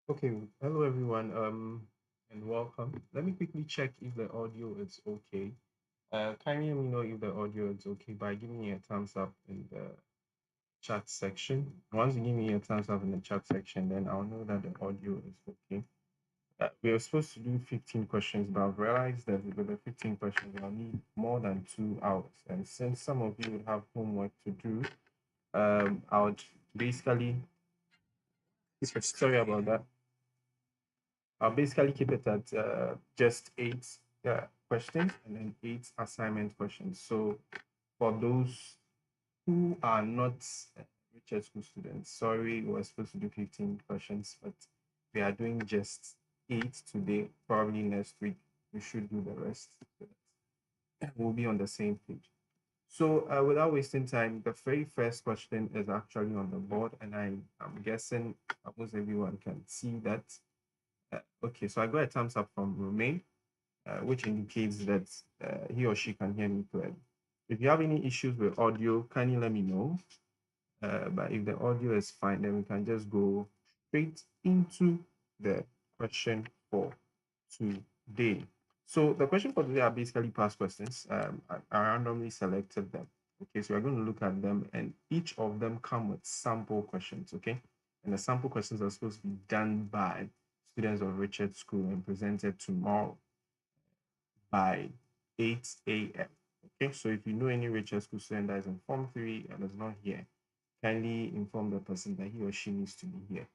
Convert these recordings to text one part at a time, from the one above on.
Okay, hello everyone, and welcome. Let me quickly check if the audio is okay. Kindly let me know if the audio is okay by giving me a thumbs up in the chat section. Once you give me a thumbs up in the chat section, then I'll know that the audio is okay. We are supposed to do 15 questions, but I've realized that with the 15 questions, I'll need more than 2 hours. And since some of you would have homework to do, I would basically, sorry about that. I'll basically keep it at just eight questions and then eight assignment questions. So for those who are not Richard School students, sorry, we were supposed to do 15 questions, but we are doing just eight today. Probably next week we should do the rest. So that we'll be on the same page. So without wasting time, the very first question is actually on the board, and I'm guessing almost everyone can see that. Okay, so I got a thumbs up from Romain, which indicates that he or she can hear me clearly. If you have any issues with audio, can you let me know? But if the audio is fine, then we can just go straight into the question for today. So the question for today are basically past questions. I randomly selected them. Okay, so we're going to look at them, and each of them come with sample questions. Okay, and the sample questions are supposed to be done by students of Richard School and presented tomorrow by 8 a.m. Okay, so if you know any Richard School student that is in Form 3 and is not here, kindly inform the person that he or she needs to be here.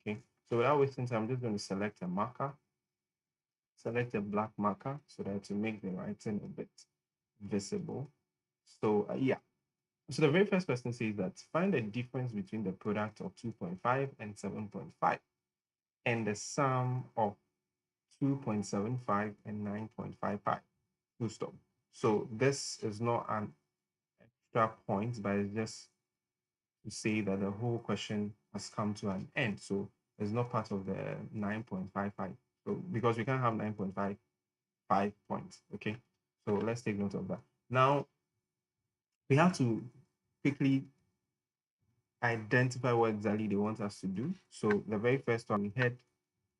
Okay, so without wasting time, I'm just going to select a marker, select a black marker so that to make the writing a bit visible. So yeah, so the very first question says that find the difference between the product of 2.5 and 7.5 and the sum of 2.75 and 9.55. Full stop. So this is not an extra point, but it's just to say that the whole question has come to an end. So it's not part of the 9.55. So because we can't have 9.55 points. Okay. So let's take note of that. Now we have to quickly identify what exactly they want us to do. So the very first one, we had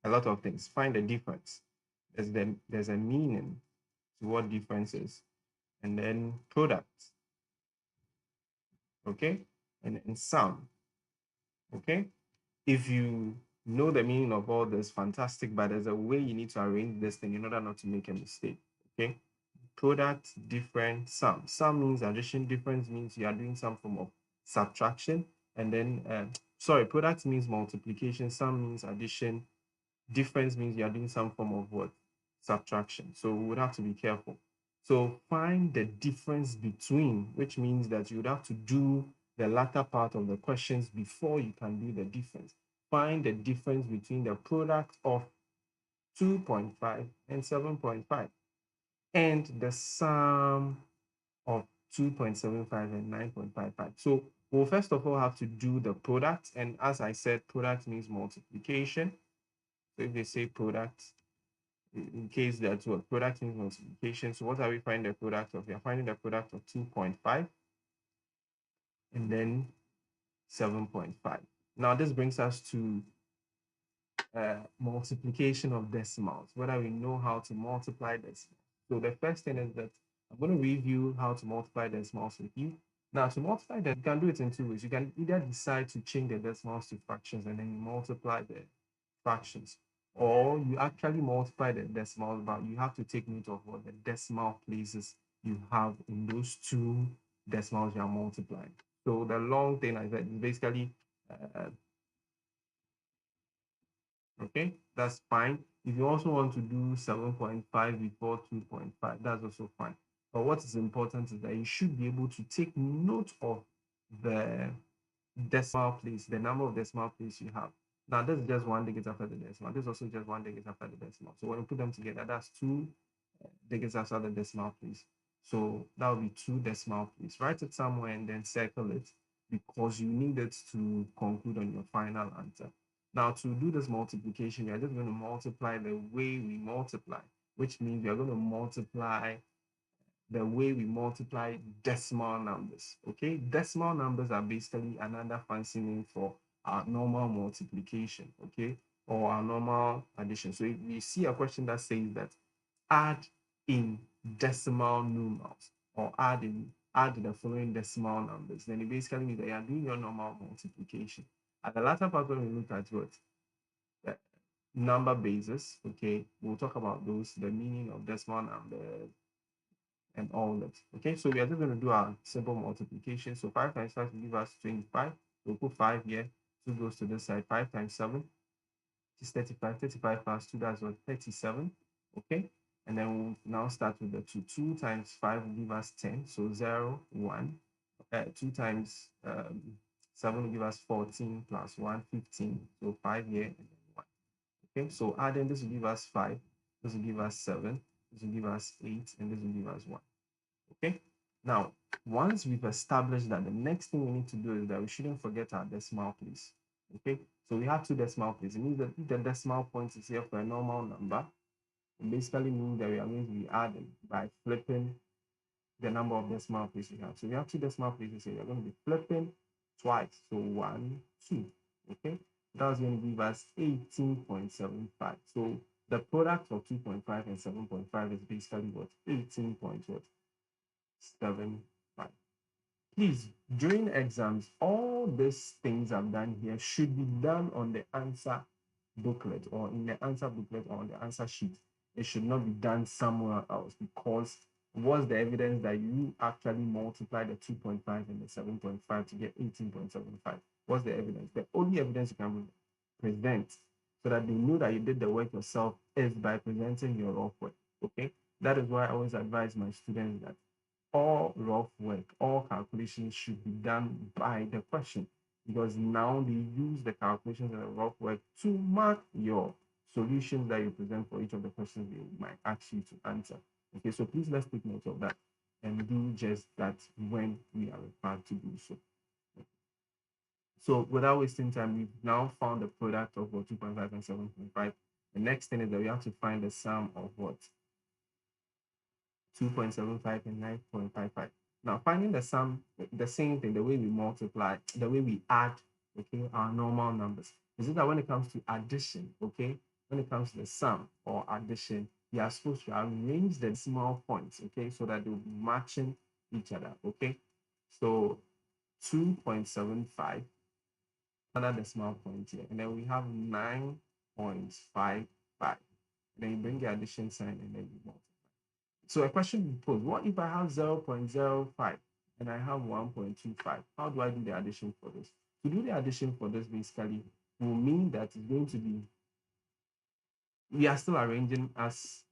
a lot of things. Find the difference. There's a meaning to what difference is. And then product. Okay. And then sum. Okay. If you know the meaning of all this, fantastic, but there's a way you need to arrange this thing in order not to make a mistake. Okay. Product, different, sum. Sum means addition, difference means you are doing some form of subtraction. And then, sorry, product means multiplication, sum means addition, difference means you are doing some form of what? Subtraction. So we would have to be careful. So find the difference between, which means that you would have to do the latter part of the questions before you can do the difference. Find the difference between the product of 2.5 and 7.5 and the sum of 2.75 and 9.55. So we'll first of all have to do the product. And as I said, product means multiplication. So if they say product, in case that's what product means multiplication. So what are we finding the product of? We are finding the product of 2.5 and then 7.5. Now this brings us to multiplication of decimals, whether we know how to multiply decimals. So the first thing is that I'm going to review how to multiply decimals with you. Now to multiply that, you can do it in two ways. You can either decide to change the decimals to fractions and then you multiply the fractions, or you actually multiply the decimals, but you have to take note of what the decimal places you have in those two decimals you are multiplying. So the long thing I said is basically okay, that's fine. If you also want to do 7.5 before 2.5, that's also fine. But what is important is that you should be able to take note of the decimal place, the number of decimal place you have. Now, this is just one digit after the decimal. This is also just one digit after the decimal. So when you put them together, that's two digits after the decimal place. So that will be two decimal place. Write it somewhere and then circle it because you need it to conclude on your final answer. Now, to do this multiplication, we are just going to multiply the way we multiply, which means we are going to multiply the way we multiply decimal numbers. Okay, decimal numbers are basically another fancy name for our normal multiplication. Okay, or our normal addition. So if you see a question that says that add in decimal numerals or add the following decimal numbers, then it basically means that you are doing your normal multiplication. At the latter part, when we look at what number bases, okay, we'll talk about those, the meaning of decimal numbers and all that. Okay, so we are just going to do our simple multiplication. So 5 times 5 will give us 25. We'll put 5 here. 2 goes to this side. 5 times 7 is 35. 35 plus 2, that's what, 37. Okay, and then we'll now start with the 2. 2 times 5 will give us 10. So 0, 1. 2 times 7 will give us 14 plus 1, 15. So 5 here and then 1. Okay, so adding this will give us 5. This will give us 7. This will give us 8. And this will give us 1. Okay, now once we've established that, the next thing we need to do is that we shouldn't forget our decimal place. Okay, so we have 2 decimal places. It means that if the decimal point is here for a normal number, it basically means that we are going to be adding by flipping the number of decimal places we have. So we have 2 decimal places here. We're going to be flipping twice. So 1, 2. Okay, that's going to give us 18.75. So the product of 2.5 and 7.5 is basically what? 18.75. Please, during exams, all these things I've done here should be done on the answer booklet or in the answer booklet or on the answer sheet. It should not be done somewhere else, because what's the evidence that you actually multiply the 2.5 and the 7.5 to get 18.75? What's the evidence? The only evidence you can present so that they know that you did the work yourself is by presenting your rough work. Okay, that is why I always advise my students that all rough work, all calculations should be done by the question, because now they use the calculations and the rough work to mark your solutions that you present for each of the questions they might ask you to answer. Okay, so please let's take note of that and do just that when we are required to do so. So without wasting time, we've now found the product of what 2.5 and 7.5. The next thing is that we have to find the sum of what 2.75 and 9.55. Now, finding the sum, the same thing, the way we multiply, the way we add, okay, our normal numbers. Is it that when it comes to addition, okay, when it comes to the sum or addition, we are supposed to arrange the decimal points, okay, so that they'll be matching each other, okay? So 2.75, another decimal point here, and then we have 9.55. And then you bring the addition sign and then you multiply. So a question we pose, what if I have 0.05 and I have 1.25? How do I do the addition for this? To do the addition for this basically will mean that it's going to be, we are still arranging as,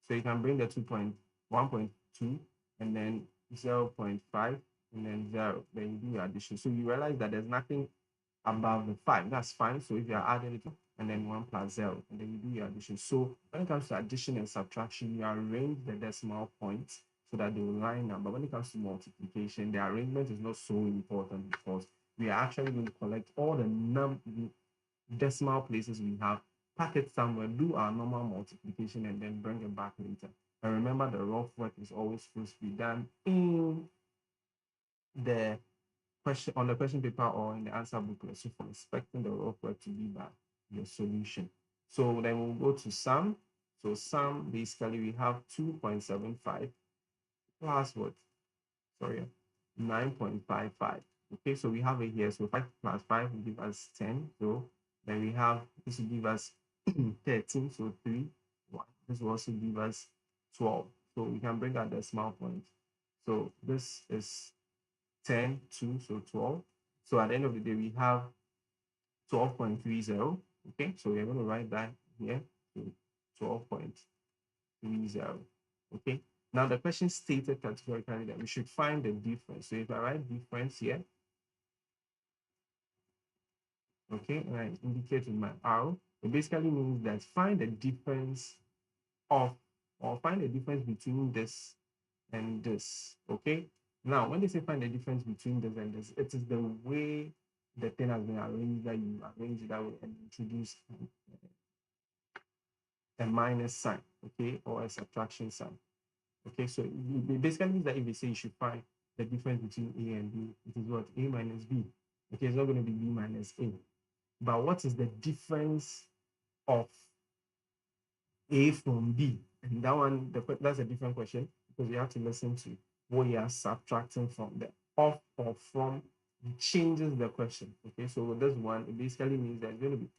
so you can bring the 1.2 and then 0.5 and then 0, then you do your addition. So you realize that there's nothing above the 5. That's fine. So if you're adding it and then 1 plus 0, and then you do your addition. So when it comes to addition and subtraction, you arrange the decimal points so that they will line up. But when it comes to multiplication, the arrangement is not so important, because we are actually going to collect all the decimal places we have, pack it somewhere, do our normal multiplication, and then bring it back later. And remember, the rough work is always supposed to be done in the question, on the question paper or in the answer booklet. So for expecting the rough work to be by your solution. So then we'll go to sum. So sum, basically we have 2.75 plus what? Sorry, 9.55. Okay, so we have it here. So 5 plus 5 will give us 10. So then we have, this will give us 13. So 3, 1. This will also give us 12. So we can bring out the decimal point. So this is 10, 2, so 12. So at the end of the day, we have 12.30. Okay, so we're going to write that here. So 12.30. Okay, now the question stated categorically that we should find the difference. So if I write difference here, okay, and I indicate with my arrow, it basically means that find the difference of, or find the difference between this and this. Okay, now when they say find the difference between this and this, it is the way the thing has been arranged, that you arrange it that way and introduce a minus sign, okay, or a subtraction sign. Okay, so it basically means that if they say you should find the difference between A and B, it is what? A minus B. Okay, it's not going to be B minus A. But what is the difference of A from B. And that one, that's a different question because you have to listen to what you are subtracting from the of or from changes the question. Okay, so with this one, it basically means that it's going to be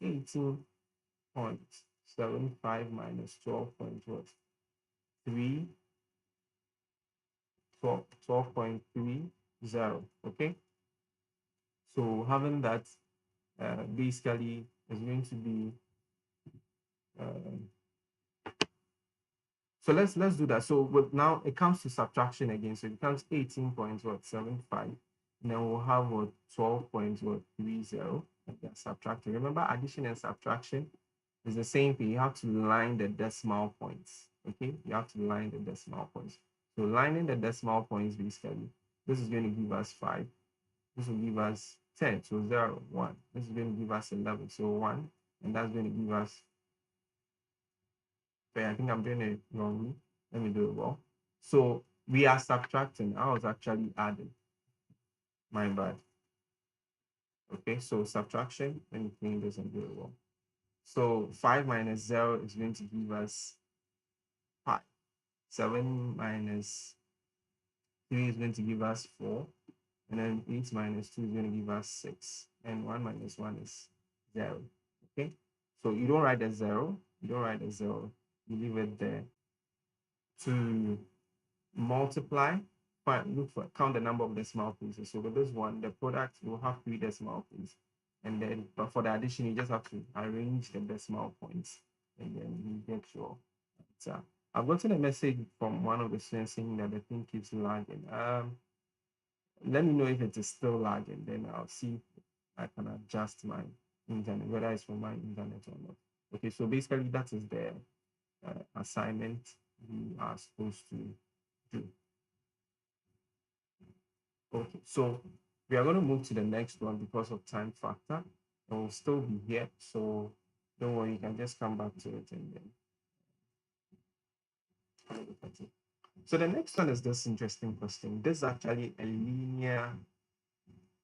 18.75 minus 12.3, 12.30. Okay, so having that basically is going to be so let's do that. So with now it comes to subtraction again. So it becomes 18.75. And then we'll have what 12.30 and then subtracting. Remember, addition and subtraction is the same thing. You have to line the decimal points. Okay, you have to line the decimal points. So lining the decimal points basically, this is going to give us 5. This will give us 10. So 0, 1. This is going to give us 11. So 1. And that's going to give us, okay, I think I'm doing it wrongly. Let me do it well. So we are subtracting. I was actually adding. My bad. Okay, so subtraction. Let me clean this and do it well. So 5 minus 0 is going to give us 5. 7 minus 3 is going to give us 4. And then 8 minus 2 is going to give us 6. And 1 minus 1 is 0. Okay, so you don't write a 0. You don't write a 0. You leave it there. To multiply, count the number of decimal places. So with this one, the product will have 3 decimal places. And then, but for the addition, you just have to arrange the decimal points, and then you get your answer. I've gotten a message from one of the students saying that the thing keeps lagging. Let me know if it is still lagging, then I'll see if I can adjust my internet, whether it's from my internet or not. Okay, so basically that is the assignment we are supposed to do. Okay, so we are going to move to the next one because of time factor. It will still be here, so don't worry, you can just come back to it and then look at it. So the next one is this interesting question. This is actually a linear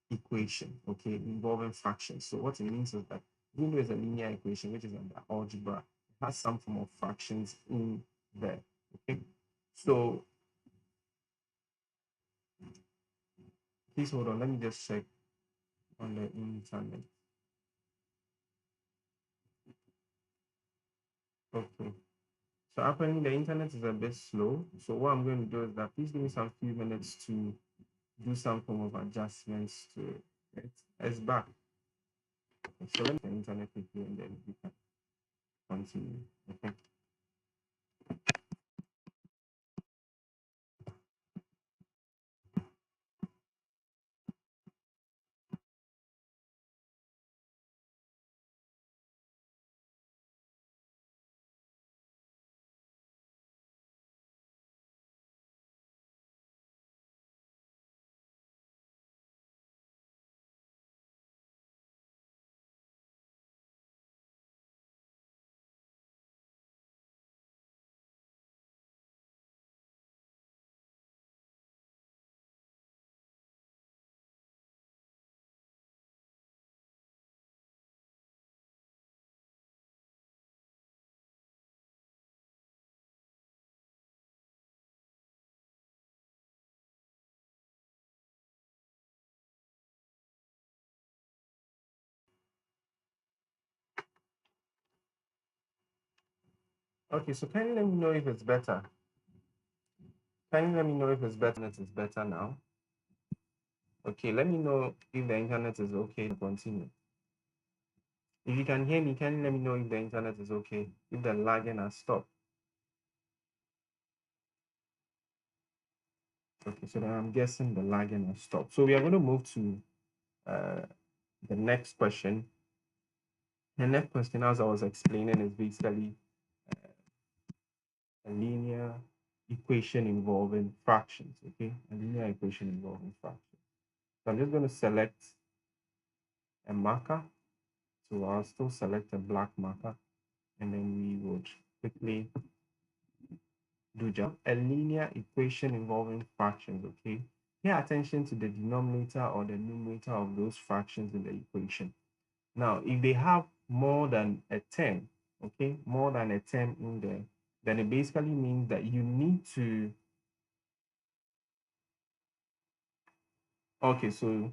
equation, okay, involving fractions. So what it means is that even though it's a linear equation, which is under algebra, it has some form of fractions in there, okay? So please hold on, let me just check on the internet. Okay. So apparently the internet is a bit slow. So what I'm going to do is that please give me some few minutes to do some form of adjustments to it. Right? It's back. Okay, so let me the internet quickly and then we can continue. Okay. Okay, so can you let me know if it's better? Can you let me know if it's better? It is better now. Okay, let me know if the internet is okay to continue. If you can hear me, can you let me know if the internet is okay? If the lagging has stopped. Okay, so then I'm guessing the lagging has stopped. So we are going to move to the next question. The next question, as I was explaining, is basically a linear equation involving fractions, okay? A linear equation involving fractions. So I'm just going to select a marker. So I'll still select a black marker, and then we would quickly do JAMB. A linear equation involving fractions, okay? Pay attention to the denominator or the numerator of those fractions in the equation. Now, if they have more than a 10, okay, more than a term in there, then it basically means that you need to, okay, so,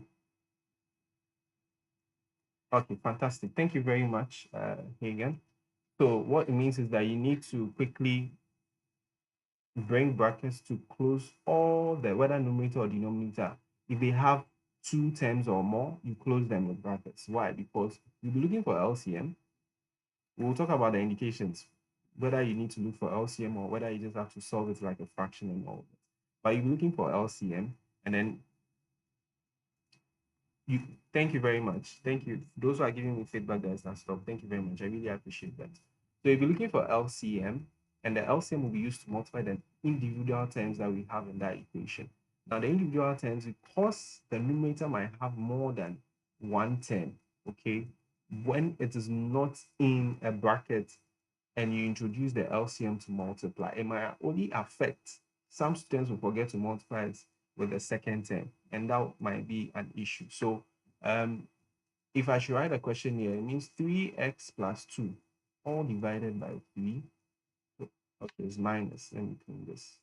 okay, fantastic. Thank you very much, Hagen. So what it means is that you need to quickly bring brackets to close all the, whether numerator or denominator. If they have two terms or more, you close them with brackets. Why? Because you'll be looking for LCM. We'll talk about the indications, whether you need to look for LCM or whether you just have to solve it like a fraction and all that. But you'll be looking for LCM, and then you, thank you very much. Thank you. Those who are giving me feedback, guys, that stop. Thank you very much. I really appreciate that. So if you're looking for LCM, and the LCM will be used to multiply the individual terms that we have in that equation. Now, the individual terms, because the numerator might have more than one term, okay, when it is not in a bracket and you introduce the LCM to multiply, it might only affect, some students will forget to multiply it with the second term, and that might be an issue. So if I should write a question here, it means 3x plus 2 all divided by 3. Okay, it's minus. Let me clean this.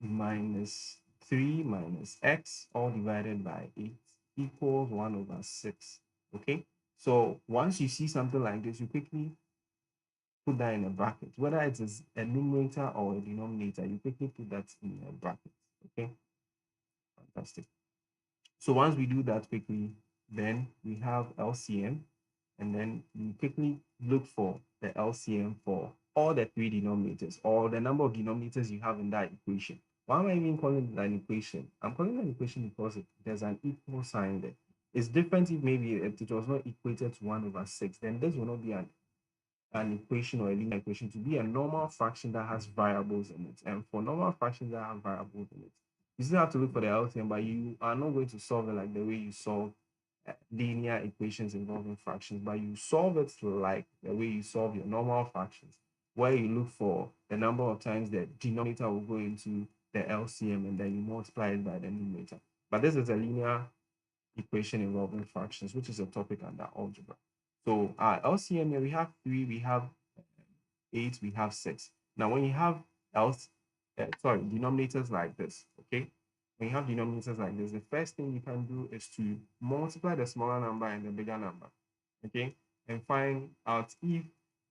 Minus 3 minus x all divided by 8 equals 1 over 6. Okay, so once you see something like this, you quickly put that in a bracket. Whether it is a numerator or a denominator, you quickly put that in a bracket. Okay, fantastic. So once we do that quickly, then we have LCM, and then we quickly look for the LCM for all the three denominators, or the number of denominators you have in that equation. Why am I even calling it an equation? I'm calling it an equation because there's an equal sign there. It's different if maybe if it was not equated to 1 over 6, then this will not be an equation or a linear equation. To be a normal fraction that has variables in it. And for normal fractions that have variables in it, you still have to look for the LCM, but you are not going to solve it like the way you solve linear equations involving fractions, but you solve it like the way you solve your normal fractions, where you look for the number of times the denominator will go into the LCM and then you multiply it by the numerator. But this is a linear equation involving fractions, which is a topic under algebra. So LCM here, we have 3, we have 8, we have 6. Now, when you have denominators like this, okay? When you have denominators like this, the first thing you can do is to multiply the smaller number and the bigger number, okay? And find out if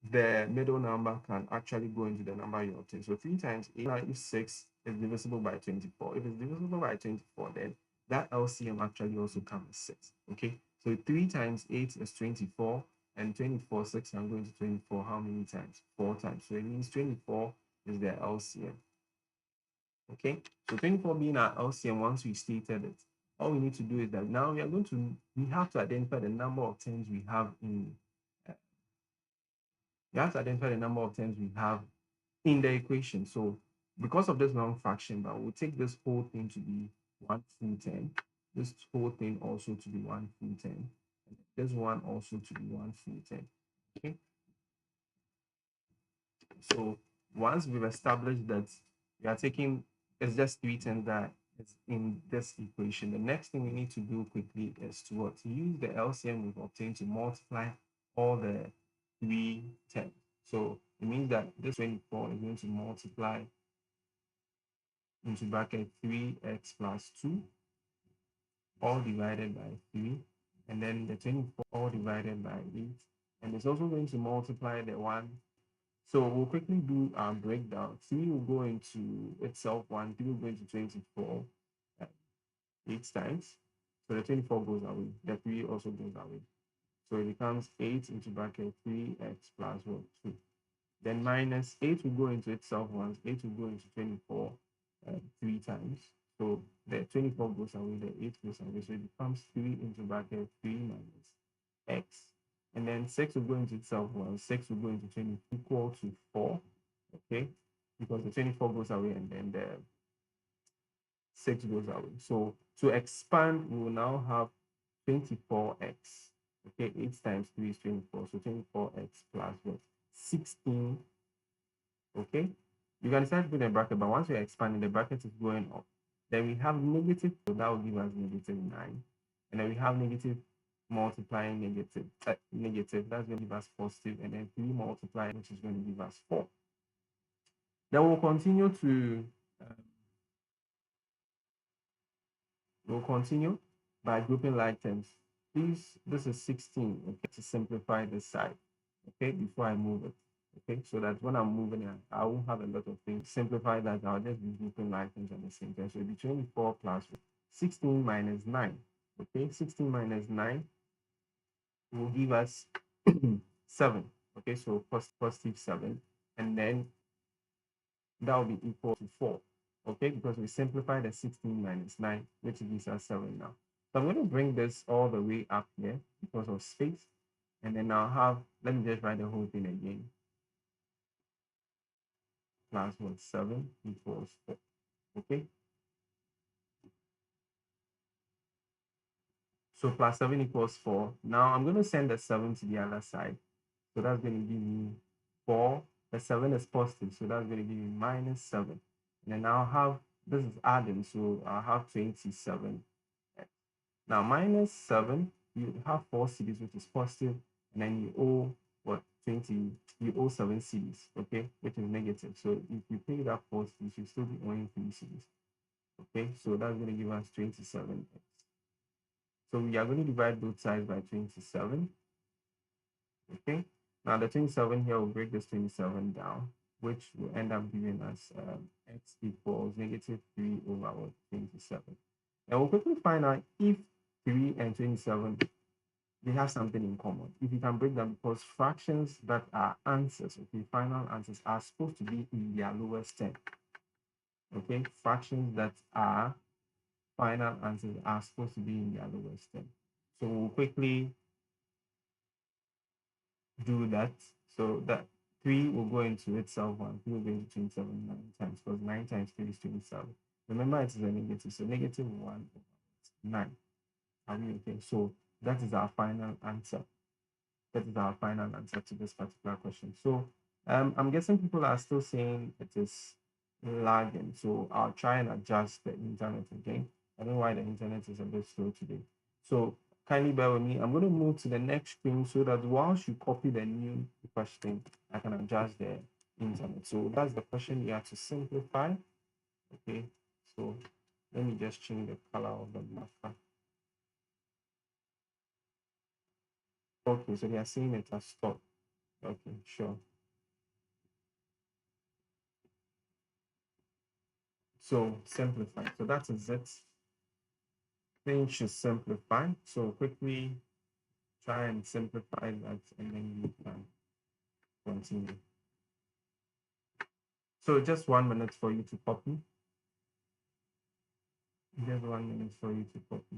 the middle number can actually go into the number you obtain. So 3 times 8, if 6 is divisible by 24. If it's divisible by 24, then that LCM actually also comes as 6, okay? So 3 times 8 is 24, and 24, 6, I'm going to 24 how many times? 4 times. So it means 24 is the LCM. Okay, so 24 being our LCM, once we stated it, all we need to do is that now we have to identify the number of terms we have in, in the equation. So because of this long fraction, but we'll take this whole thing to be 1 full term, this whole thing also to be 1 full term, and this one also to be 1 full term. Okay, so once we've established that we are taking, it's just 3 terms that is in this equation, the next thing we need to do quickly is to use the LCM we've obtained to multiply all the 3 terms. So it means that this 24 is going to multiply into bracket 3x plus 2 all divided by 3, and then the 24 divided by 8, and it's also going to multiply the 1. So we'll quickly do our breakdown. 3 will go into itself 1, 3 will go into 24 8 times. So the 24 goes away. The 3 also goes away. So it becomes 8 into bracket 3x plus 1, 2. Then minus 8 will go into itself once. 8 will go into 24 3 times. So the 24 goes away, the 8 goes away. So it becomes 3 into bracket 3 minus x. And then 6 will go into itself once. 6 will go into 20 equal to 4. Okay, because the 24 goes away and then the 6 goes away. So to expand, we will now have 24x. Okay, 8 times 3 is 24. So 24x plus what? 16. Okay, you can start putting a bracket, but once you're expanding, the bracket is going up. Then we have negative, so that will give us negative 9. And then we have negative multiplying negative, that's going to give us positive, and then 3 multiplying, which is going to give us 4. Then we'll continue to by grouping like terms. Please, this is 16, okay, to simplify this side, okay, before I move it, okay, so that when I'm moving it, I won't have a lot of things. Simplify that, I'll just be grouping like terms at the same time. So it'll be 24 plus 16 minus 9, okay, 16 minus 9 will give us 7, okay, so positive 7, and then that will be equal to 4, okay, because we simplify the 16 minus 9, which gives us 7 now. So I'm going to bring this all the way up here because of space, and then I'll have, let me just write the whole thing again, plus 7 equals 4, okay. So plus 7 equals 4. Now I'm going to send the 7 to the other side. So that's going to give me 4. The 7 is positive, so that's going to give me minus 7. And then I'll have, this is adding, so I'll have 27. Now minus 7, you have 4 CDs, which is positive, and then you owe what, 20, you owe 7 CDs, okay, which is negative. So if you pay that 4 CDs, you still be owing 3 CDs, okay. So that's going to give us 27. So we are going to divide both sides by 27, okay. Now the 27 here will break this 27 down, which will end up giving us x equals negative 3 over 27. And we'll quickly find out if 3 and 27, they have something in common. If you can break them, because fractions that are answers, okay, final answers, are supposed to be in their lowest term. Okay, fractions that are final answers are supposed to be in their lowest term. So we'll quickly do that. So that 3 will go into itself 1, 3 will go into 27 9 times, because 9 times 3 is 27. Remember, it is a negative, so negative 1 over 9. Are we okay? So that is our final answer. That is our final answer to this particular question. So I'm guessing people are still saying it is lagging. So I'll try and adjust the internet again. I don't know why the internet is a bit slow today. So kindly bear with me. I'm going to move to the next screen so that whilst you copy the new question, I can adjust the internet. So that's the question you have to simplify. Okay. So let me just change the color of the marker. Okay, so they are saying it has stopped. Okay, sure. So simplify. So that is it. Things should simplify. So quickly try and simplify that, and then you can continue. So just 1 minute for you to copy. Just 1 minute for you to copy.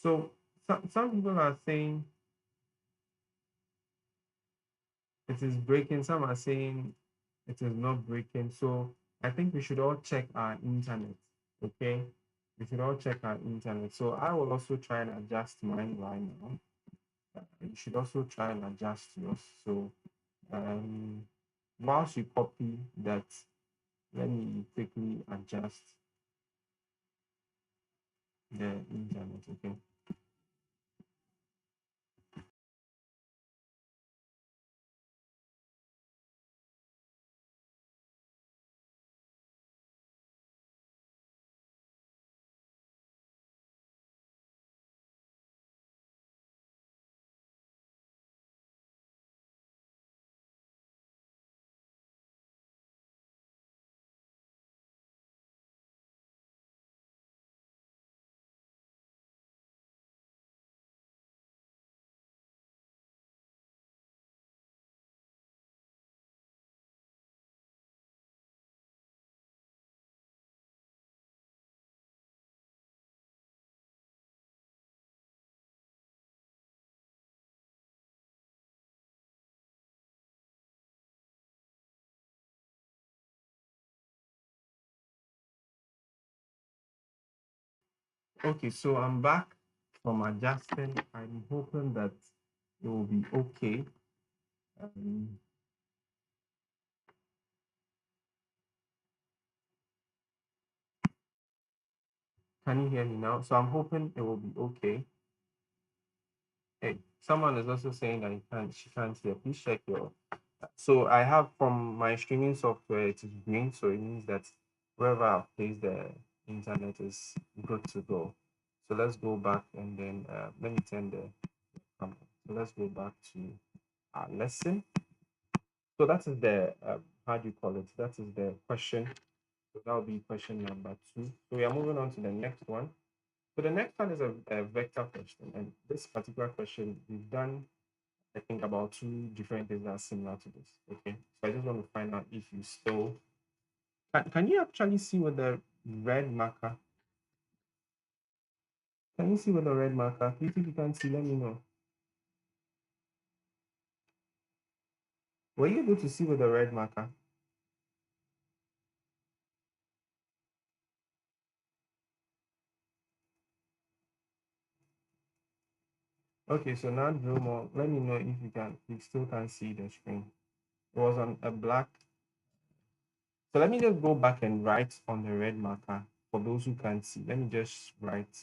So some people are saying it is breaking. Some are saying it is not breaking. So I think we should all check our internet. Okay, we should all check our internet. So I will also try and adjust mine right now. You should also try and adjust yours. So whilst you copy that, let me quickly adjust the internet. Okay. Okay, so I'm back from adjusting. I'm hoping that it will be okay. Um, Can you hear me now? So I'm hoping it will be okay. Hey, someone is also saying that she can't hear. Please check your. So I have from my streaming software, it is green, so it means that wherever I've placed the internet is good to go. So let's go back and then let me turn the camera. So let's go back to our lesson. So that is the how do you call it? That is the question. So that will be question number 2. So we are moving on to the next one. So the next one is a vector question, and this particular question we've done, I think, about 2 different things that are similar to this. Okay, so I just want to find out if you still can you actually see with the red marker? Can you see with the red marker? Please, if you can see, let me know. Were you able to see with the red marker? Okay, so now draw more. Let me know if you still can see the screen. It was on a black. So let me just go back and write on the red marker for those who can't see. Let me just write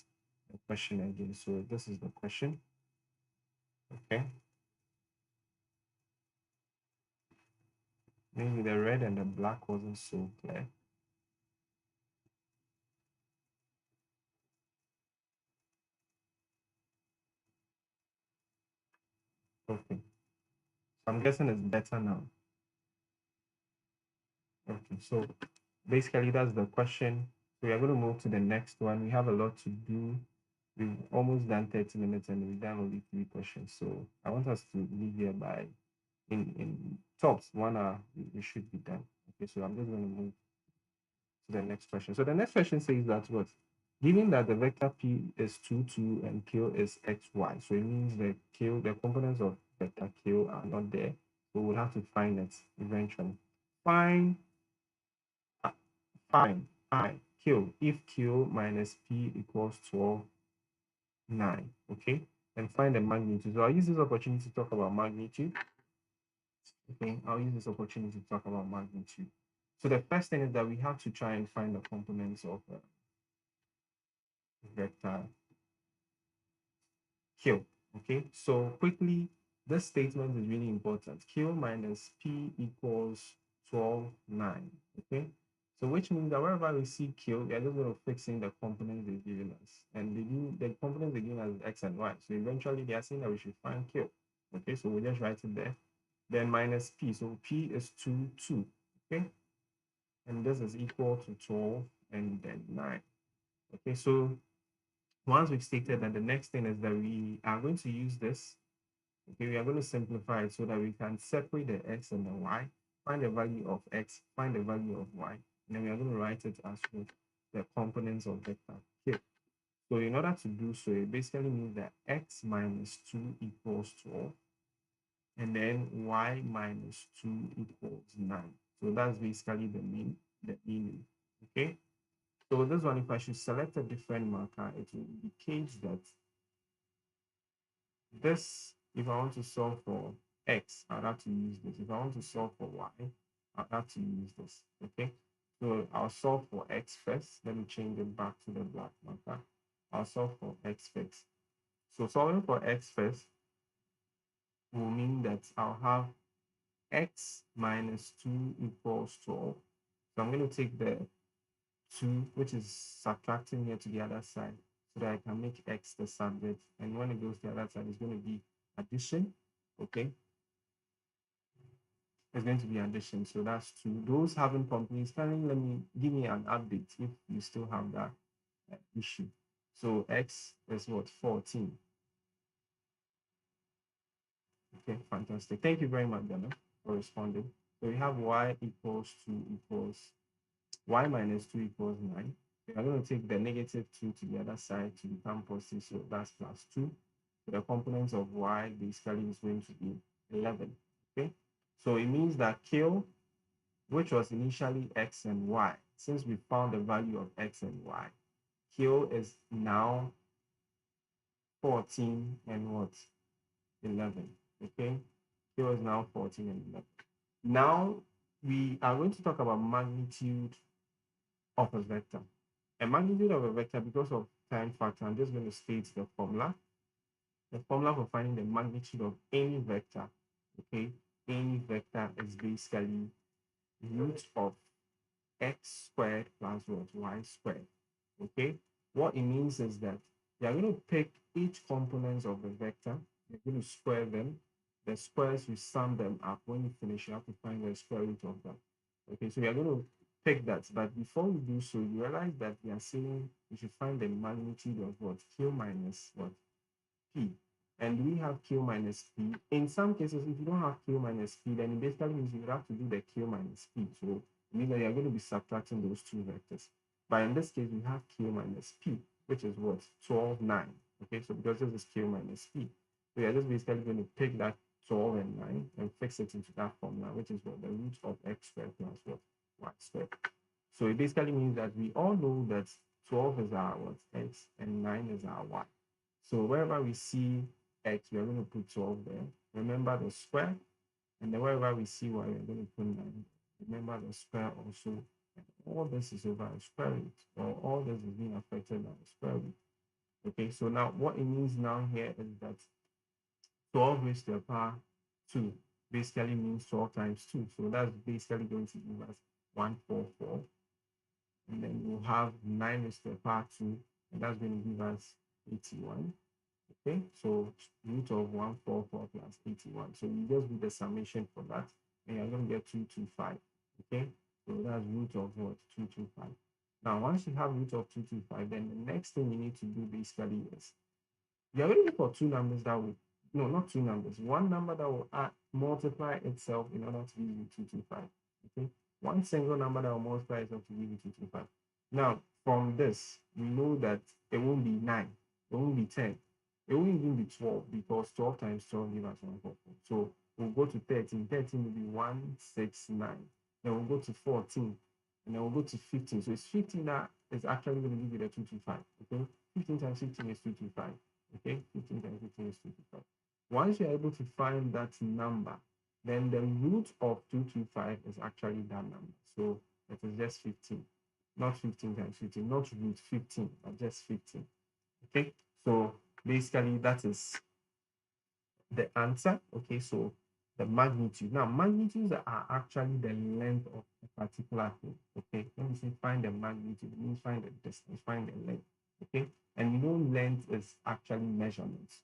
the question again. So this is the question. Okay. Maybe the red and the black wasn't so clear. Okay. So I'm guessing it's better now. Okay. So basically that's the question. So we are going to move to the next one. We have a lot to do. We've almost done 30 minutes and we've done only 3 questions. So I want us to leave here by in tops 1 hour. We should be done. Okay. So I'm just going to move to the next question. So the next question says that what? Given that the vector P is 2, 2 and Q is XY, so it means the components of vector Q are not there. So we'll have to find it eventually. Find Q if Q minus P equals 12, 9. Okay, and find the magnitude. So I'll use this opportunity to talk about magnitude. Okay, I'll use this opportunity to talk about magnitude. So the first thing is that we have to try and find the components of vector Q. Okay, so quickly, this statement is really important. Q minus P equals 12, 9. Okay, so which means that wherever we see Q, we are just going to fix in the components they're giving us. And the components they're giving us is X and Y. So eventually, they are saying that we should find Q. Okay, so we'll just write it there. Then minus P. So P is 2, 2. Okay, and this is equal to 12 and then 9. Okay, so once we've stated that, the next thing is that we are going to use this. Okay, we are going to simplify it so that we can separate the X and the Y, find the value of X, find the value of Y, and then we are going to write it as with the components of vector Q. So in order to do so, it basically means that X minus 2 equals 12, and then Y minus 2 equals 9. So that's basically the meaning. Okay. So this one, if I should select a different marker, it will indicate that this, if I want to solve for X, I'd have to use this. If I want to solve for Y, I'd have to use this. Okay. So I'll solve for X first. Let me change it back to the black marker. I'll solve for X first. So solving for X first will mean that I'll have X minus 2 equals 12. So I'm going to take the 2, which is subtracting here, to the other side, so that I can make X the subject. And when it goes to the other side, it's going to be addition. Okay. It's going to be addition. So that's 2. Those having companies, give me an update if you still have that issue. So X is what? 14. Okay, fantastic. Thank you very much, Dana, for responding. So we have Y equals 2 equals Y minus 2 equals 9. We are going to take the negative 2 to the other side to become positive, so that's plus 2. So the components of Y basically is going to be 11. Okay, so it means that Q, which was initially X and Y, since we found the value of X and Y, Q is now 14 and what? 11. Okay, Q is now 14 and 11. Now we are going to talk about magnitude of a vector. A magnitude of a vector, because of time factor, I'm just going to state the formula. The formula for finding the magnitude of any vector, okay, any vector is basically root of x squared plus what? Y squared, okay? What it means is that you are going to pick each component of the vector, you're going to square them. The squares, you sum them up. When you finish, you have to find the square root of that. Okay, so you're going to pick that. But before we do so, you realize that we are saying we should find the magnitude of what? Q minus what? P. And we have Q minus P. In some cases, if you don't have Q minus P, then it basically means you have to do the Q minus P. So it means that you're going to be subtracting those two vectors. But in this case, we have Q minus P, which is what? 12, 9. Okay, so because this is Q minus P, so you're just basically going to pick that 12 and 9 and fix it into that formula, which is what? The root of x squared plus what? Y squared. So it basically means that we all know that 12 is our what? X, and 9 is our Y. So wherever we see x, we are going to put 12 there. Remember the square. And then wherever we see y, we are going to put 9. Remember the square also. And all this is over a square root, or all this is being affected by a square root. Okay, so now what it means now here is that 12 raised to the power 2 basically means 12 times 2. So that's basically going to give us 144. And then we'll have 9 raised to the power 2, and that's going to give us 81. Okay, so root of 144 plus 81. So you just do the summation for that, and you're going to get 225. Okay, so that's root of what? 225. Now, once you have root of 225, then the next thing you need to do basically is you're going to look for two numbers that will, no, not two numbers, one number that will multiply itself in order to give you 225. Okay, one single number that will multiply itself to give you 225. Now, from this, we know that it won't be 9, it won't be 10, it won't even be 12, because 12 times 12 gives us 144. So we'll go to 13. 13 will be 169. Then we'll go to 14, and then we'll go to 15. So it's 15 that is actually going to give you the 225. Okay, 15 times 15 is 225. Okay, 15 times 15 is 225. Once you're able to find that number, then the root of 225 is actually that number. So it is just 15, not 15 times 15, not root 15, but just 15. Okay, so basically that is the answer. Okay, so the magnitude. Now, magnitudes are actually the length of a particular thing. Okay, when we say find the magnitude, it means find the distance, find the length. Okay, and you know length is actually measurements.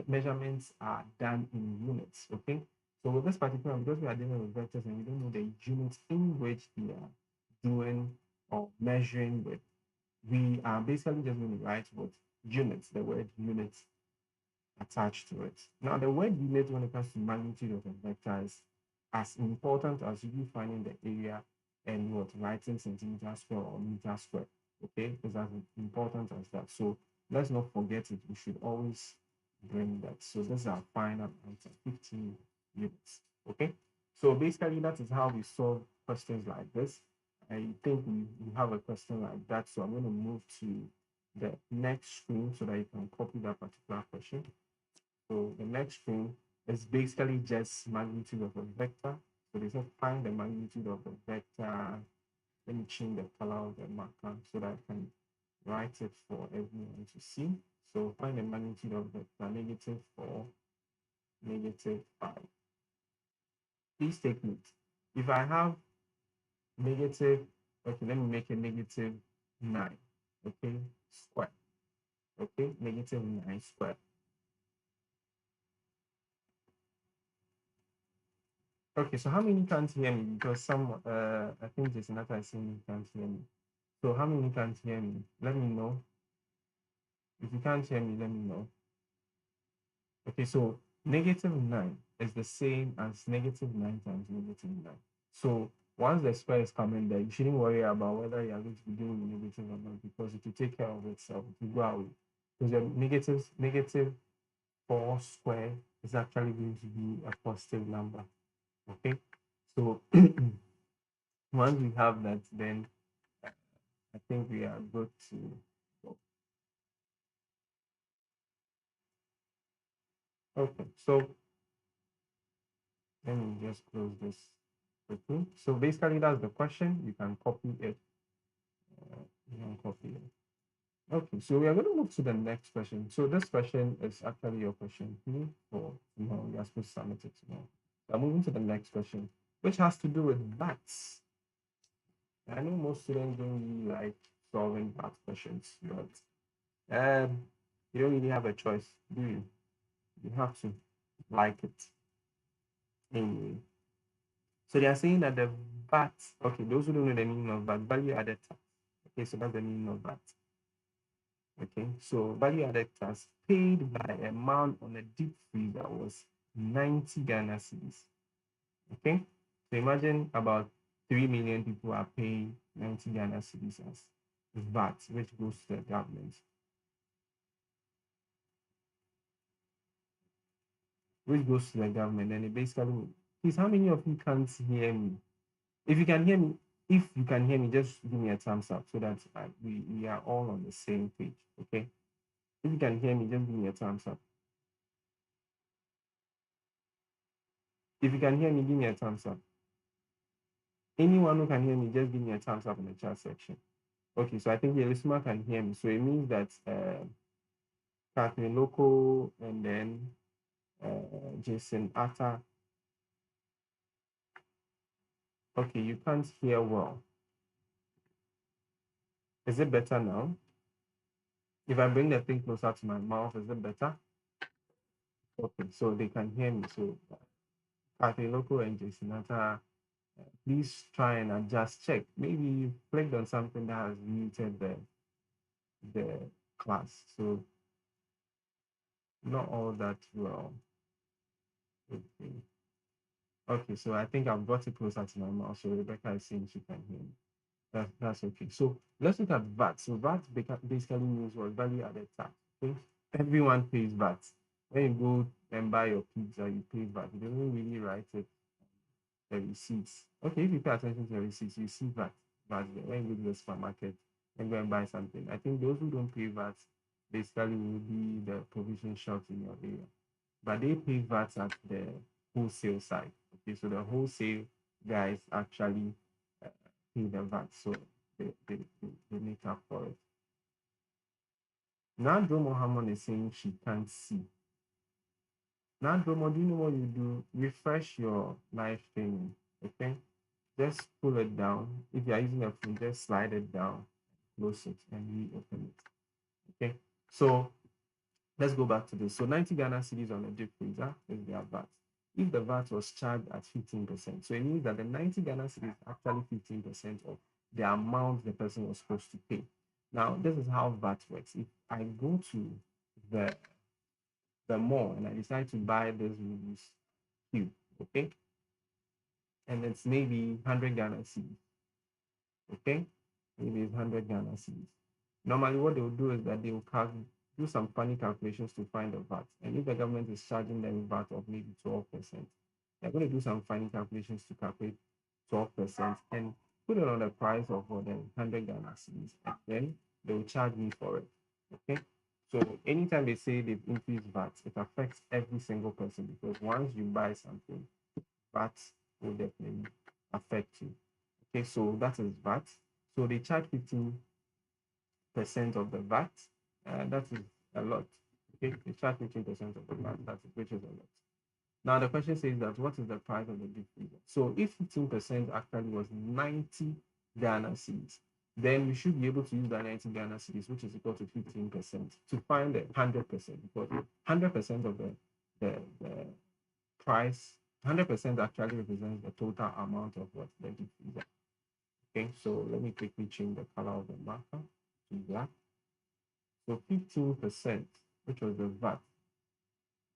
Measurements are done in units. Okay, so with this particular, because we are dealing with vectors and we don't know the units in which we are doing or measuring with, we are basically just going to write what units, the word units attached to it. Now, the word unit when it comes to magnitude of a vector is as important as you finding the area and what writing centimeter square or meter square. Okay, it's as important as that. So let's not forget it. We should always bring that. So this is our final answer, 15 units. Okay, so basically that is how we solve questions like this. I think we have a question like that. So I'm going to move to the next screen so that you can copy that particular question. So the next screen is basically just magnitude of a vector. So they said find the magnitude of a vector. Let me change the color of the marker so that I can write it for everyone to see. So find the magnitude of vector -4, -5. Please take note. If I have negative, okay, let me make a -9, okay, square. Okay, -9 square. Okay, so how many can't hear me? Because some, I think there's another I saying you can't hear me. So how many can't hear me? Let me know. If you can't hear me, let me know. Okay, so -9 is the same as -9 times -9. So once the square is coming there, you shouldn't worry about whether you are going to be doing negative or not, because it will take care of itself. It will go away. Because the -4 square is actually going to be a positive number. Okay, so once we have that, then I think we are good to go. Okay, so let me just close this quickly. So basically, that's the question. You can copy it Coffee. Okay, so we are going to move to the next question. So this question is actually your question for tomorrow. You are supposed to submit it tomorrow. We are moving to the next question, which has to do with maths. I know most students don't really like solving math questions, but you don't really have a choice, do you? You have to like it anyway. So they are saying that the VAT, okay, those who don't know the meaning of VAT, value added tax. Okay, so that's the meaning of VAT. Okay, so value added tax paid by a man on a deep freezer was 90 Ghana cedis. Okay, so imagine about 3 million people are paying 90 Ghana cedis as VAT, which goes to the government. Which goes to the government, and it basically, please, how many of you can't hear me? If you can hear me, just give me a thumbs up so that we are all on the same page. Okay. If you can hear me, just give me a thumbs up. If you can hear me, give me a thumbs up. Anyone who can hear me, just give me a thumbs up in the chat section. Okay, so I think the listener can hear me. So it means that Catherine Loco and then Jason Atta. Okay, you can't hear well. Is it better now? If I bring the thing closer to my mouth, is it better? Okay, so they can hear me. So Catherine Loco and Jason Atta, please try and adjust. Check. Maybe you clicked on something that has muted the class. So not all that well. Okay. Okay, so I think I've brought it closer to my mouth. So Rebecca is saying she can hear me. That's okay. So let's look at VAT. So VAT basically means what? Value added tax. Okay. Everyone pays VAT. When you go and buy your pizza, you pay VAT. You don't really write it the receipts. Okay, if you pay attention to the receipts, you see VAT there. When you go to the supermarket and go and buy something. I think those who don't pay VAT basically will be the provision shops in your area. But they pay VAT at the wholesale side. Okay, so the wholesale guys actually uh, pay the VAT, so they make up for it. Now, Jomo Hammond is saying she can't see. Now, Jomo, do you know what you do? Refresh your live streaming. Okay, just pull it down. If you are using a phone, just slide it down, close it, and reopen it. Okay, so let's go back to this. So 90 Ghana cedis on a deep freezer is their VAT. If the VAT was charged at 15%, so it means that the 90 Ghana cedis is actually 15% of the amount the person was supposed to pay. Now, this is how VAT works. If I go to the the mall and I decide to buy this Rubik's cube, okay, and it's maybe 100 Ghana cedis, okay, maybe it's 100 Ghana cedis. Normally, what they will do is that they will do some funny calculations to find the VAT. And if the government is charging them VAT of maybe 12%, they're going to do some funny calculations to calculate 12% and put it on the price of more than 100 Ghana cedis. And then they will charge me for it. Okay. So anytime they say they've increased VAT, it affects every single person because once you buy something, VAT will definitely affect you. Okay, so that is VAT. So they charge 15% of the VAT. That is a lot. Okay, they charge 15% of the VAT, which is a lot. Now the question says that what is the price of the deep freezer? So if 15% actually was 90 Ghana cedis, then we should be able to use that 90 Ghana cedis, which is equal to 15%, to find the 100%, because 100% of the price, 100% actually represents the total amount of what the deep freezer. Okay, so let me quickly change the color of the marker to black. So 15%, which was the VAT,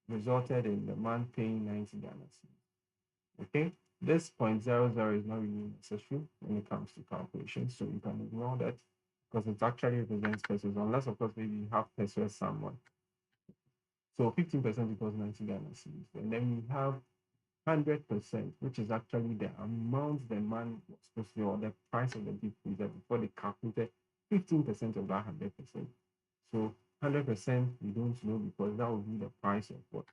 resulted in the man paying 90 Ghana cedis. Okay, this 0.00 is not really necessary when it comes to calculation, so you can ignore that because it actually represents pesos, unless of course maybe you have pesos somewhere. So 15% equals 90 Ghana cedis, and then we have 100%, which is actually the amount the man was supposed to pay, or the price of the deep freezer before they calculated 15% of that 100%. So 100% we don't know because that will be the price of what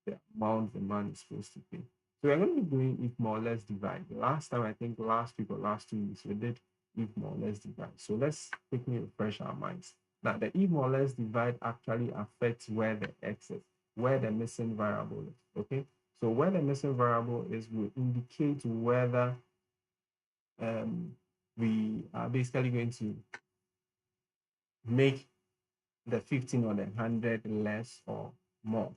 the amount the man is supposed to pay. So we're going to be doing it more or less divide. The last time, I think last week or last 2 weeks, we did if more or less divide. So let's quickly refresh our minds. Now, the if more or less divide actually affects where the x is, where the missing variable is. Okay, so where the missing variable is will indicate whether we are basically going to make the 15 or the 100 less or more.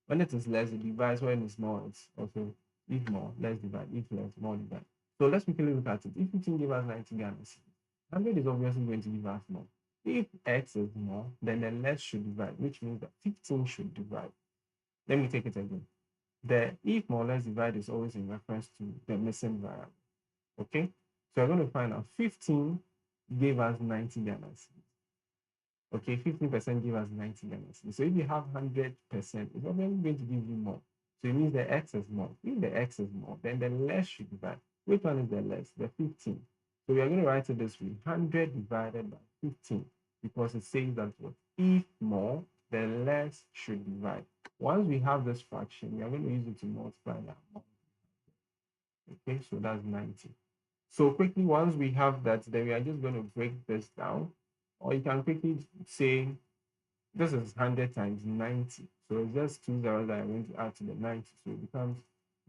When it is less, it divides. When it's more, it's also if more, less divide. If less, more divide. So let's quickly look at it. If 15 gives us 90 Ghana cedis, 100 is obviously going to give us more. If x is more, then the less should divide, which means that 15 should divide. Let me take it again. The if more or less divide is always in reference to the missing variable. Okay? So we're going to find out 15 gave us 90 Ghana cedis. Okay, 15% give us 90 Ghana cedis. So if you have 100%, it's obviously going to give you more. So it means the x is more. If the x is more, then the less should divide. Which one is the less? The 15. So we are going to write it this way: 100 divided by 15, because it says that what? If more, the less should divide. Once we have this fraction, we are going to use it to multiply that amount. Okay, so that's 90. So quickly, once we have that, then we are just going to break this down. Or you can quickly say this is 100 times 90. So it's just 2 zeros that I'm going to add to the 90. So it becomes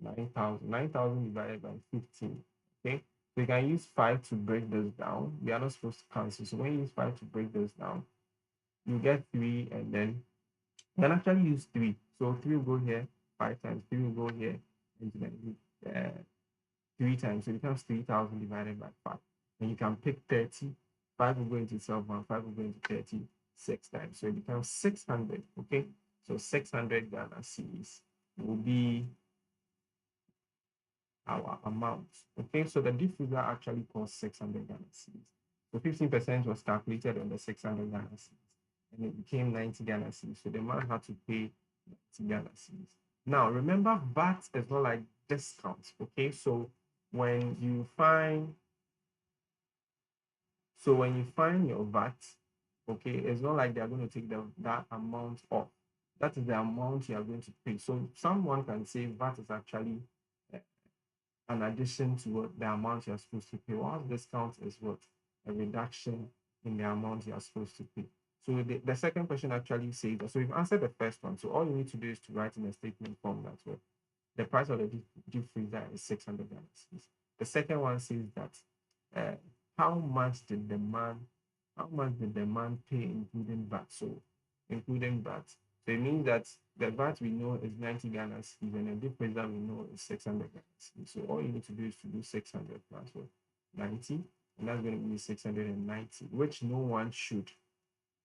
9,000. 9,000 divided by 15. Okay. So you can use 5 to break this down. We are not supposed to cancel. So when you use 5 to break this down, you get 3, and then you can actually use 3. So 3 will go here 5 times, 3 will go here, and then 3 times. So it becomes 3,000 divided by 5. And you can pick 30. 5 will go into itself, 5 will go into 30 6 times. So it becomes 600. Okay. So 600 Ghana cedis will be our amount. Okay. So the difference actually costs 600 Ghana cedis. So 15% was calculated on the 600 Ghana cedis, and it became 90 Ghana cedis. So the man had to pay 90 Ghana cedis. Now remember, VAT is not like discount. Okay. So when you find your VAT, okay, it's not like they're going to take that amount off. That is the amount you are going to pay. So someone can say VAT is actually an addition to what the amount you're supposed to pay. While discount is what? A reduction in the amount you're supposed to pay. So the second question actually says that. So you've answered the first one. So all you need to do is to write in a statement form that well, the price of the deep freezer is 600 Ghana. The second one says that how much did the man pay including VAT? So including VAT. So it means that the VAT we know is 90 Ghana cedis, and the deep freezer we know is 600 Ghana cedis. So all you need to do is to do 600 plus 90, and that's going to be 690, which no one should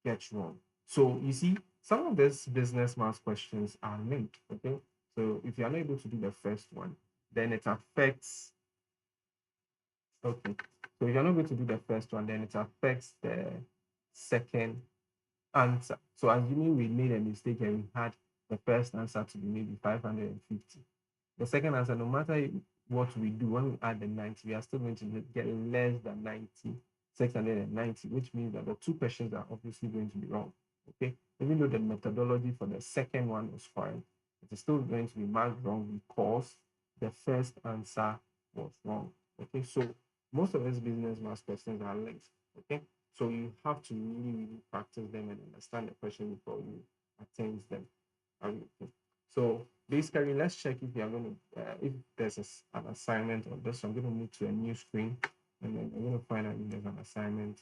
get wrong. So you see, some of these business math questions are linked. Okay, so if you are not able to do the first one, then it affects. Okay, so if you're not able to do the first one, then it affects the second answer. So assuming we made a mistake and we had the first answer to be maybe 550, the second answer, no matter what we do, when we add the 90, we are still going to get less than 90, 690, which means that the two questions are obviously going to be wrong. Okay, even though the methodology for the second one was fine, it is still going to be marked wrong because the first answer was wrong. Okay, so most of these business math questions are linked. Okay, so you have to really practice them and understand the question before you attempt them. Okay. So basically, let's check if you are going to if there's an assignment on this. So I'm going to move to a new screen, and then I'm going to find out if there's an assignment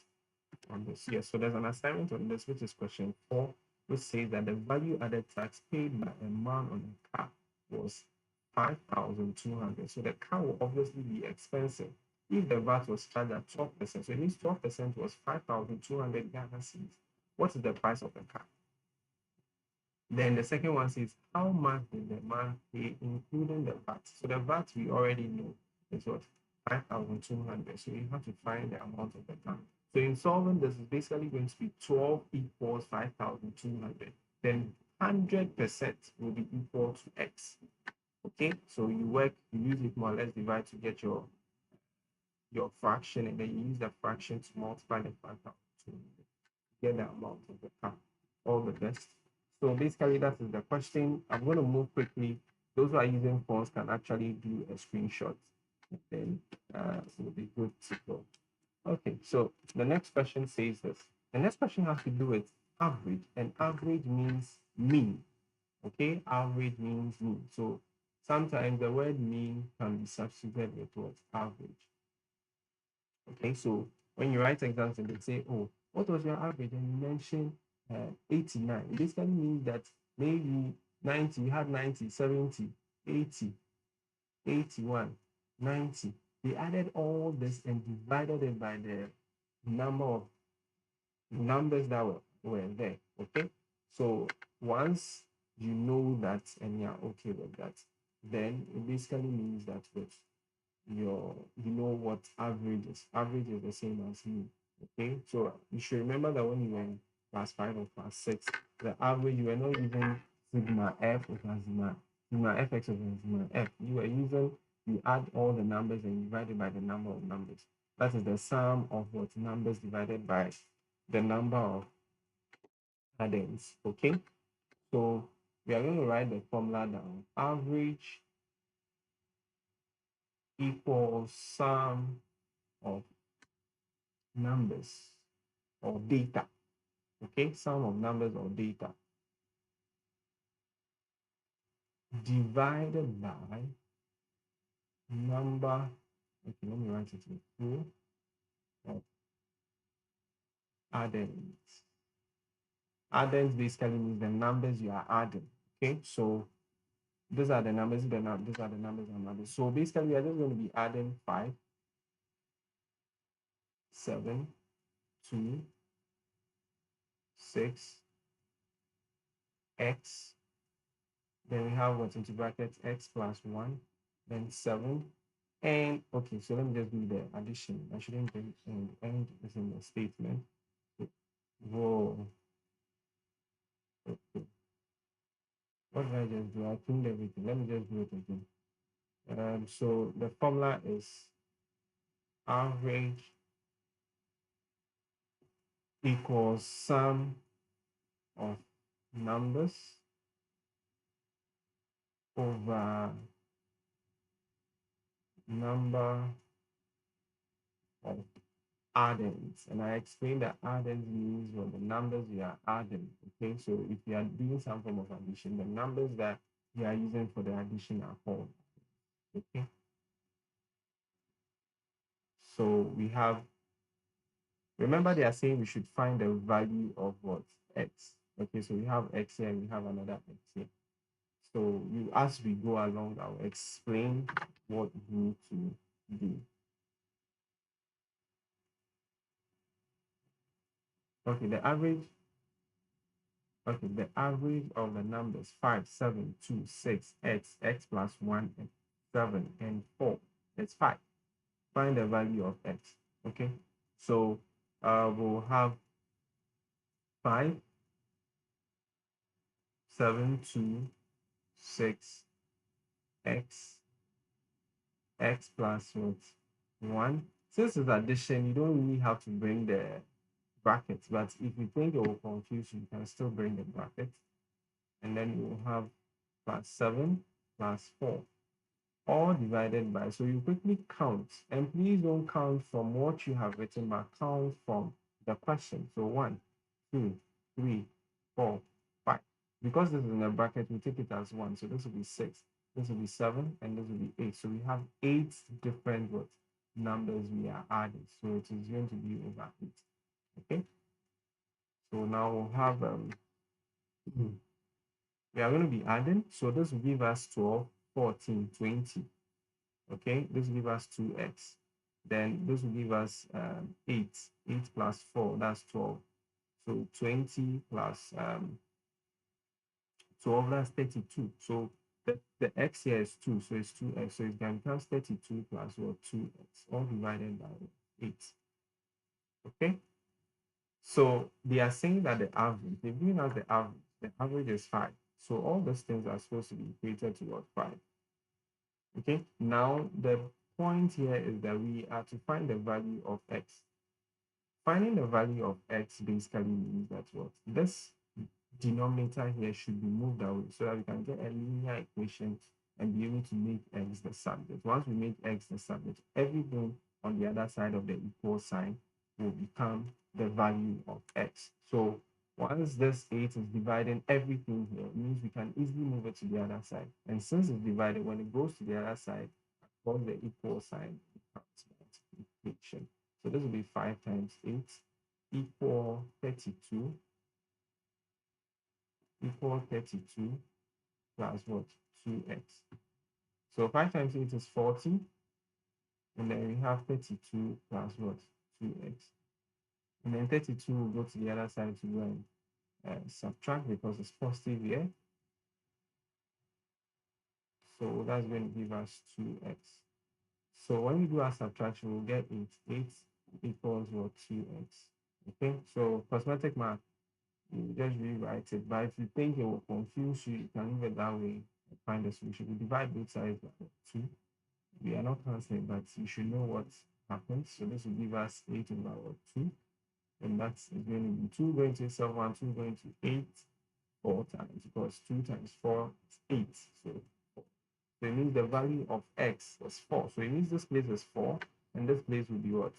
on this. Yes, so there's an assignment on this, which is question 4, which says that the value added tax paid by a man on a car was 5,200. So the car will obviously be expensive if the VAT was charged at 12%. So it means 12% was 5,200 Ghana cedis. What is the price of the car? Then the second one says, how much did the man pay, including the VAT? So the VAT we already know is what? 5,200. So you have to find the amount of the car. So in solving this, is basically going to be 12 equals 5,200. Then 100% will be equal to X. Okay, so you use it more or less divide to get your fraction, and then you use that fraction to multiply the 5,200 to get the amount of the car. All the best. So basically, that is the question. I'm going to move quickly. Those who are using phones can actually do a screenshot, and then it will be good to go. Okay, so the next question says this. The next question has to do with average, and average means mean. Okay, average means mean. So sometimes the word mean can be substituted with what? Average. Okay, so when you write exams and they say, oh, what was your average? And you mention 89. It basically means that maybe 90, you had 90, 70, 80, 81, 90. They added all this and divided it by the number of numbers that were there. Okay. So once you know that and you're okay with that, then it basically means that with you know what average is. Average is the same as mean. Okay. So you should remember that when you were in class 5 or class 6, the average you were not using sigma f over sigma fx over sigma f. You were using you add all the numbers and divide it by the number of numbers. That is the sum of what numbers divided by the number of addends. Okay, so we are going to write the formula down. Average equals sum of numbers or data. Okay, sum of numbers or data divided by number. Okay, let me write it in full of addends. Addends basically means the numbers you are adding. Okay, so these are the numbers, these are the numbers I'm adding. So basically, we are just going to be adding 5, 7, 2, 6, x. Then we have what's into brackets x plus 1, then 7. And okay, so let me just do the addition. I shouldn't bring and end is in the statement. Whoa. Okay. What did I just do? I cleaned everything. Let me just do it again. So the formula is average equals sum of numbers over number of addends. And I explained that addends means what the numbers you are adding. Okay, so if you are doing some form of addition, the numbers that you are using for the addition are called. Okay, so we have, remember they are saying we should find the value of what? X. Okay, so we have x here and we have another x here. So as we go along, I'll explain what we need to do. Okay, the average of the numbers 5, 7, 2, 6, x plus 1, and 7, and 4. It's 5. Find the value of x. Okay, so we'll have 5, 7, 2, 6, x plus what? 1. Since it's addition, you don't really have to bring the brackets, but if you think it will confuse you, you can still bring the brackets. And then you will have plus 7 plus 4, all divided by, so you quickly count, and please don't count from what you have written, but count from the question. So 1, 2, 3, 4, 5. Because this is in a bracket, we take it as 1. So this will be 6, this will be 7, and this will be 8. So we have 8 different what numbers we are adding. So it is going to be over 8. Okay. So now we'll have we are going to be adding. So this will give us 12, 14, 20. Okay, this will give us 2x. Then this will give us 8. 8 plus 4, that's 12. So 20 plus 12, that's 32. So the x here is 2, so it's 2x. So it becomes 32 plus what? 2x, all divided by 8. Okay, so they are saying that the average, they've given us the average is 5. So all those things are supposed to be equated to what? 5. Okay, now the point here is that we are to find the value of x. Finding the value of x basically means that what? This denominator here should be moved away so that we can get a linear equation and be able to make x the subject. Once we make x the subject, everything on the other side of the equal sign will become the value of x. So once this 8 is dividing everything here, it means we can easily move it to the other side. And since it's divided, when it goes to the other side, across the equal sign, it becomes multiplication. So this will be 5 times 8 equal 32 plus what? 2x. So 5 times 8 is 40. And then we have 32 plus what? 2x. And then 32 will go to the other side to go and subtract because it's positive here. So that's going to give us 2x. So when we do our subtraction, we'll get 8. 8 equals what? 2x. Okay, so cosmetic math, you just rewrite it. But if you think it will confuse you, you can leave it that way and find a solution. We divide both sides by 2. We are not canceling, but you should know what happens. So this will give us 8 over 2. And that's going to be 2 going to itself 1, 2 going to 8 4 times, because 2 times 4 is 8. So it means the value of x was 4. So it means this place is 4, and this place will be what?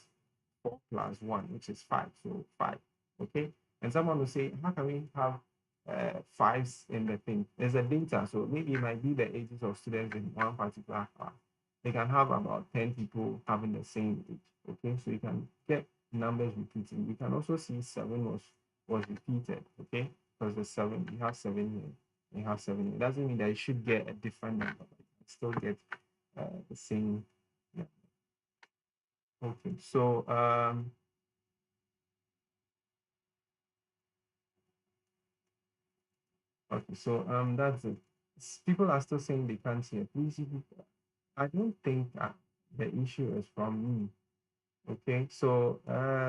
4 plus 1, which is 5. So 5. Okay. And someone will say, how can we have 5s in the thing? There's a data. So maybe it might be the ages of students in one particular class. They can have about 10 people having the same age. Okay. So you can get numbers repeating. We can also see 7 was repeated. Okay. Because the 7, you have 7 here, you have 7 here. It doesn't mean that you should get a different number, but you can still get the same. Yeah. Okay, so that's it. People are still saying they can't hear. Please, I don't think the issue is from me. Okay, so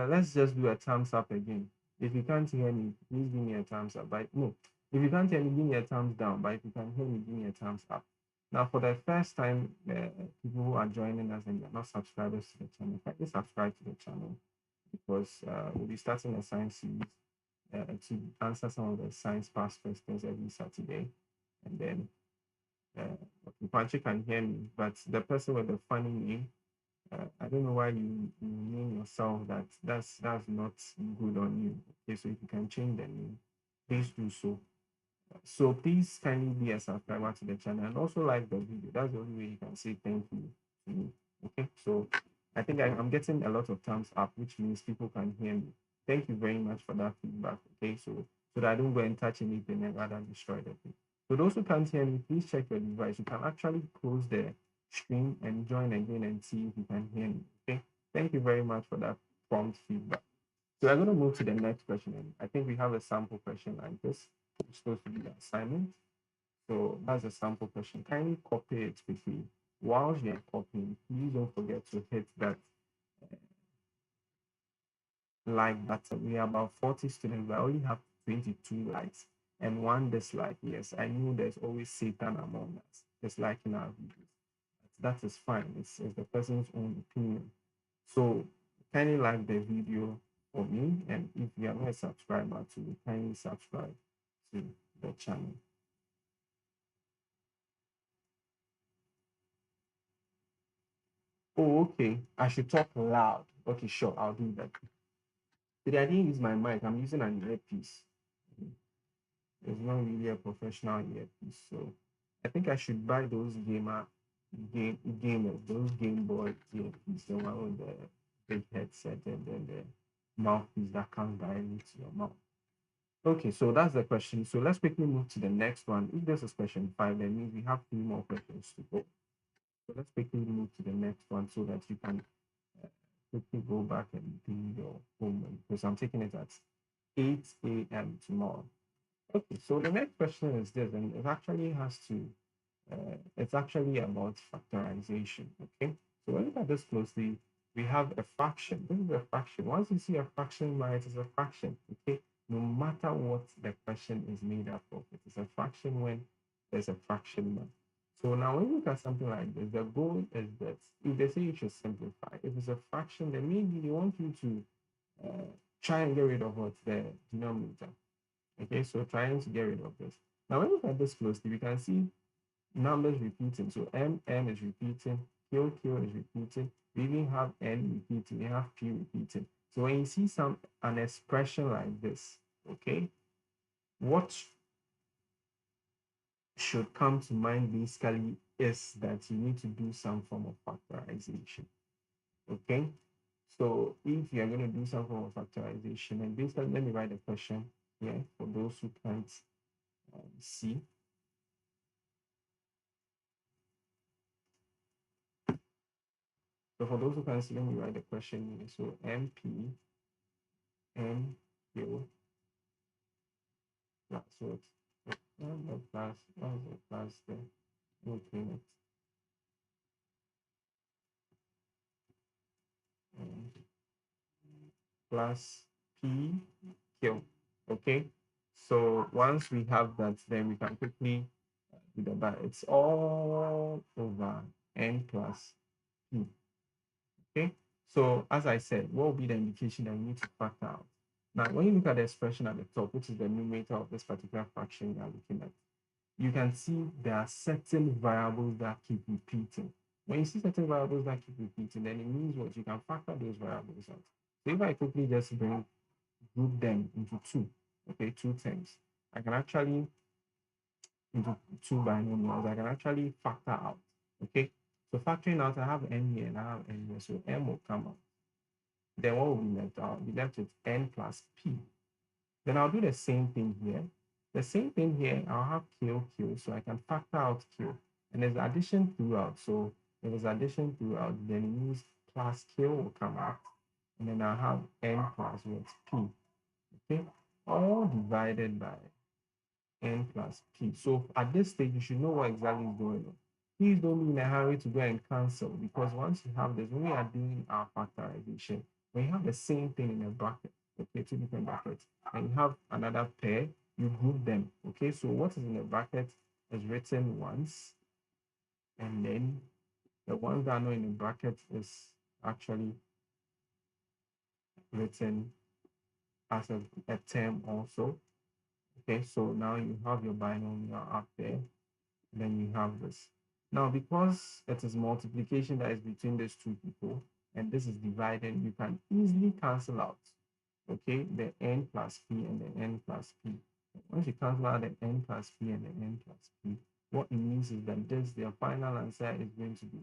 let's just do a thumbs up again. If you can't hear me, please give me a thumbs up. But no, if you can't hear me, give me a thumbs down. But if you can hear me, give me a thumbs up. Now, for the first time, people who are joining us and they're not subscribers to the channel, kindly subscribe to the channel, because we'll be starting a science series to answer some of the science past questions every Saturday. And then Panchi can hear me, but the person with the funny name, I don't know why you name yourself that. That's not good on you. Okay, so if you can change the name, please do so. So please kindly be a subscriber to the channel and also like the video. That's the only way you can say thank you to me. Okay, so I think I'm getting a lot of thumbs up, which means people can hear me. Thank you very much for that feedback. Okay, so that I don't go and touch anything and rather destroy the thing. So those who can't hear me, please check your device. You can actually close the stream and join again and see if you can hear me. Okay, thank you very much for that prompt feedback. So we're going to move to the next question, and I think we have a sample question like this. It's supposed to be the assignment. So that's a sample question. Kindly copy it quickly. While you're copying, please don't forget to hit that like button. We are about 40 students, but I only have 22 likes and 1 dislike. Yes, I knew there's always Satan among us disliking our videos. That is fine. It's the person's own opinion. So kindly like the video for me, and if you are not a subscriber to me, kindly subscribe to the channel. Oh, okay. I should talk loud. Okay, sure, I'll do that. Today I didn't use my mic. I'm using an earpiece. It's not really a professional earpiece, so I think I should buy those gamers, those Game Boy earpiece, the one with the big headset and then the mouthpiece that comes directly to your mouth. Okay, so that's the question. So let's quickly move to the next one. If this is question 5, that means we have 3 more questions to go. So let's quickly move to the next one so that you can quickly go back and do your homework, because I'm taking it at 8 a.m. tomorrow. Okay, so the next question is this, and it actually has to, it's actually about factorization. Okay, so when you look at this closely, we have a fraction. This is a fraction. Once you see a fraction, right, it's a fraction. Okay, no matter what the question is made up of, it is a fraction when there's a fraction mark. So now when you look at something like this, the goal is that if they say you should simplify, if it's a fraction, then maybe they want you to try and get rid of what the denominator. Okay, so trying to get rid of this. Now when you look at this closely, we can see numbers repeating. So M is repeating, Q is repeating. We even have N repeating. We have P repeating. So when you see an expression like this, okay, what should come to mind basically is that you need to do some form of factorization. Okay, so if you're going to do some form of factorization, and basically let me write a question here for those who can't see. So for those who can't see, let me write the question here. So MP NQ plus, so it's the plus, what is the plus there? Okay, plus PQ. Okay, so once we have that, then we can quickly do the back. It's all over N plus P. Okay, so as I said, what will be the indication that we need to factor out? Now, when you look at the expression at the top, which is the numerator of this particular fraction you are looking at, you can see there are certain variables that keep repeating. When you see certain variables that keep repeating, then it means what? You can factor those variables out. So if I quickly just group them into two, okay, two terms, I can actually, into two binomials, I can actually factor out, okay? So factoring out, I have n here and I have n here, so m will come out. Then what will be left? I'll be left with n plus p. Then I'll do the same thing here. The same thing here, I'll have q, so I can factor out q. And there's addition throughout, so if there's addition throughout, then it means plus q will come out. And then I'll have n plus what? P, okay? All divided by n plus p. So at this stage, you should know what exactly is going on. Please don't be in a hurry to go and cancel, because once you have this, when we are doing our factorization, when you have the same thing in a bracket, okay, two different brackets, and you have another pair, you group them, okay? So what is in the bracket is written once, and then the ones that are not in the bracket is actually written as a term also. Okay, so now you have your binomial up there, then you have this. Now, because it is multiplication that is between these two people, and this is divided, you can easily cancel out, okay, the n plus p and the n plus p. Once you cancel out the n plus p and the n plus p, what it means is that this, their final answer is going to be.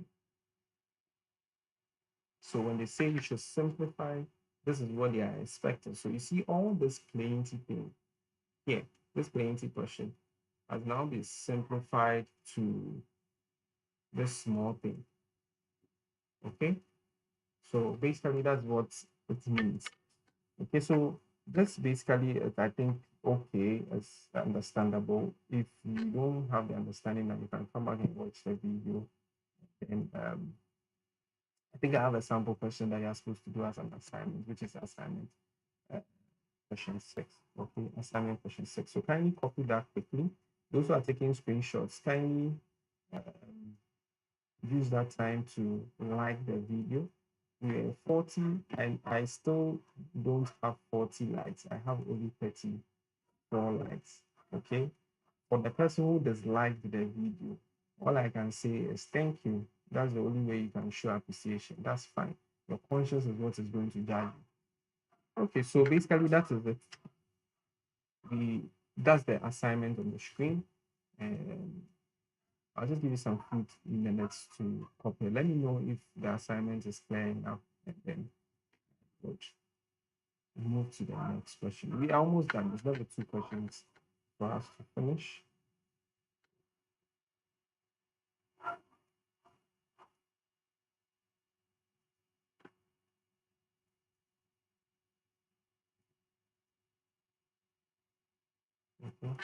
So when they say you should simplify, this is what they are expecting. So you see all this plenty thing here, this plenty question has now been simplified to this small thing. Okay, so basically that's what it means. Okay, so this basically is, I think, okay, it's understandable. If you don't have the understanding, then you can come back and watch the video. And I think I have a sample question that you're supposed to do as an assignment, which is assignment uh, question 6. Okay, assignment question 6. So kindly copy that quickly. Those who are taking screenshots, kindly use that time to like the video. We're 40 and I still don't have 40 likes. I have only 34 likes. Okay, for the person who disliked the video, all I can say is thank you. That's the only way you can show appreciation. That's fine. Your conscience is what is going to judge you. Okay, so basically that is it. That's the assignment on the screen, and I'll just give you some few minutes to copy. Let me know if the assignment is clear enough, and then we'll move to the next question. We are almost done. There's another 2 questions for us to finish. Okay.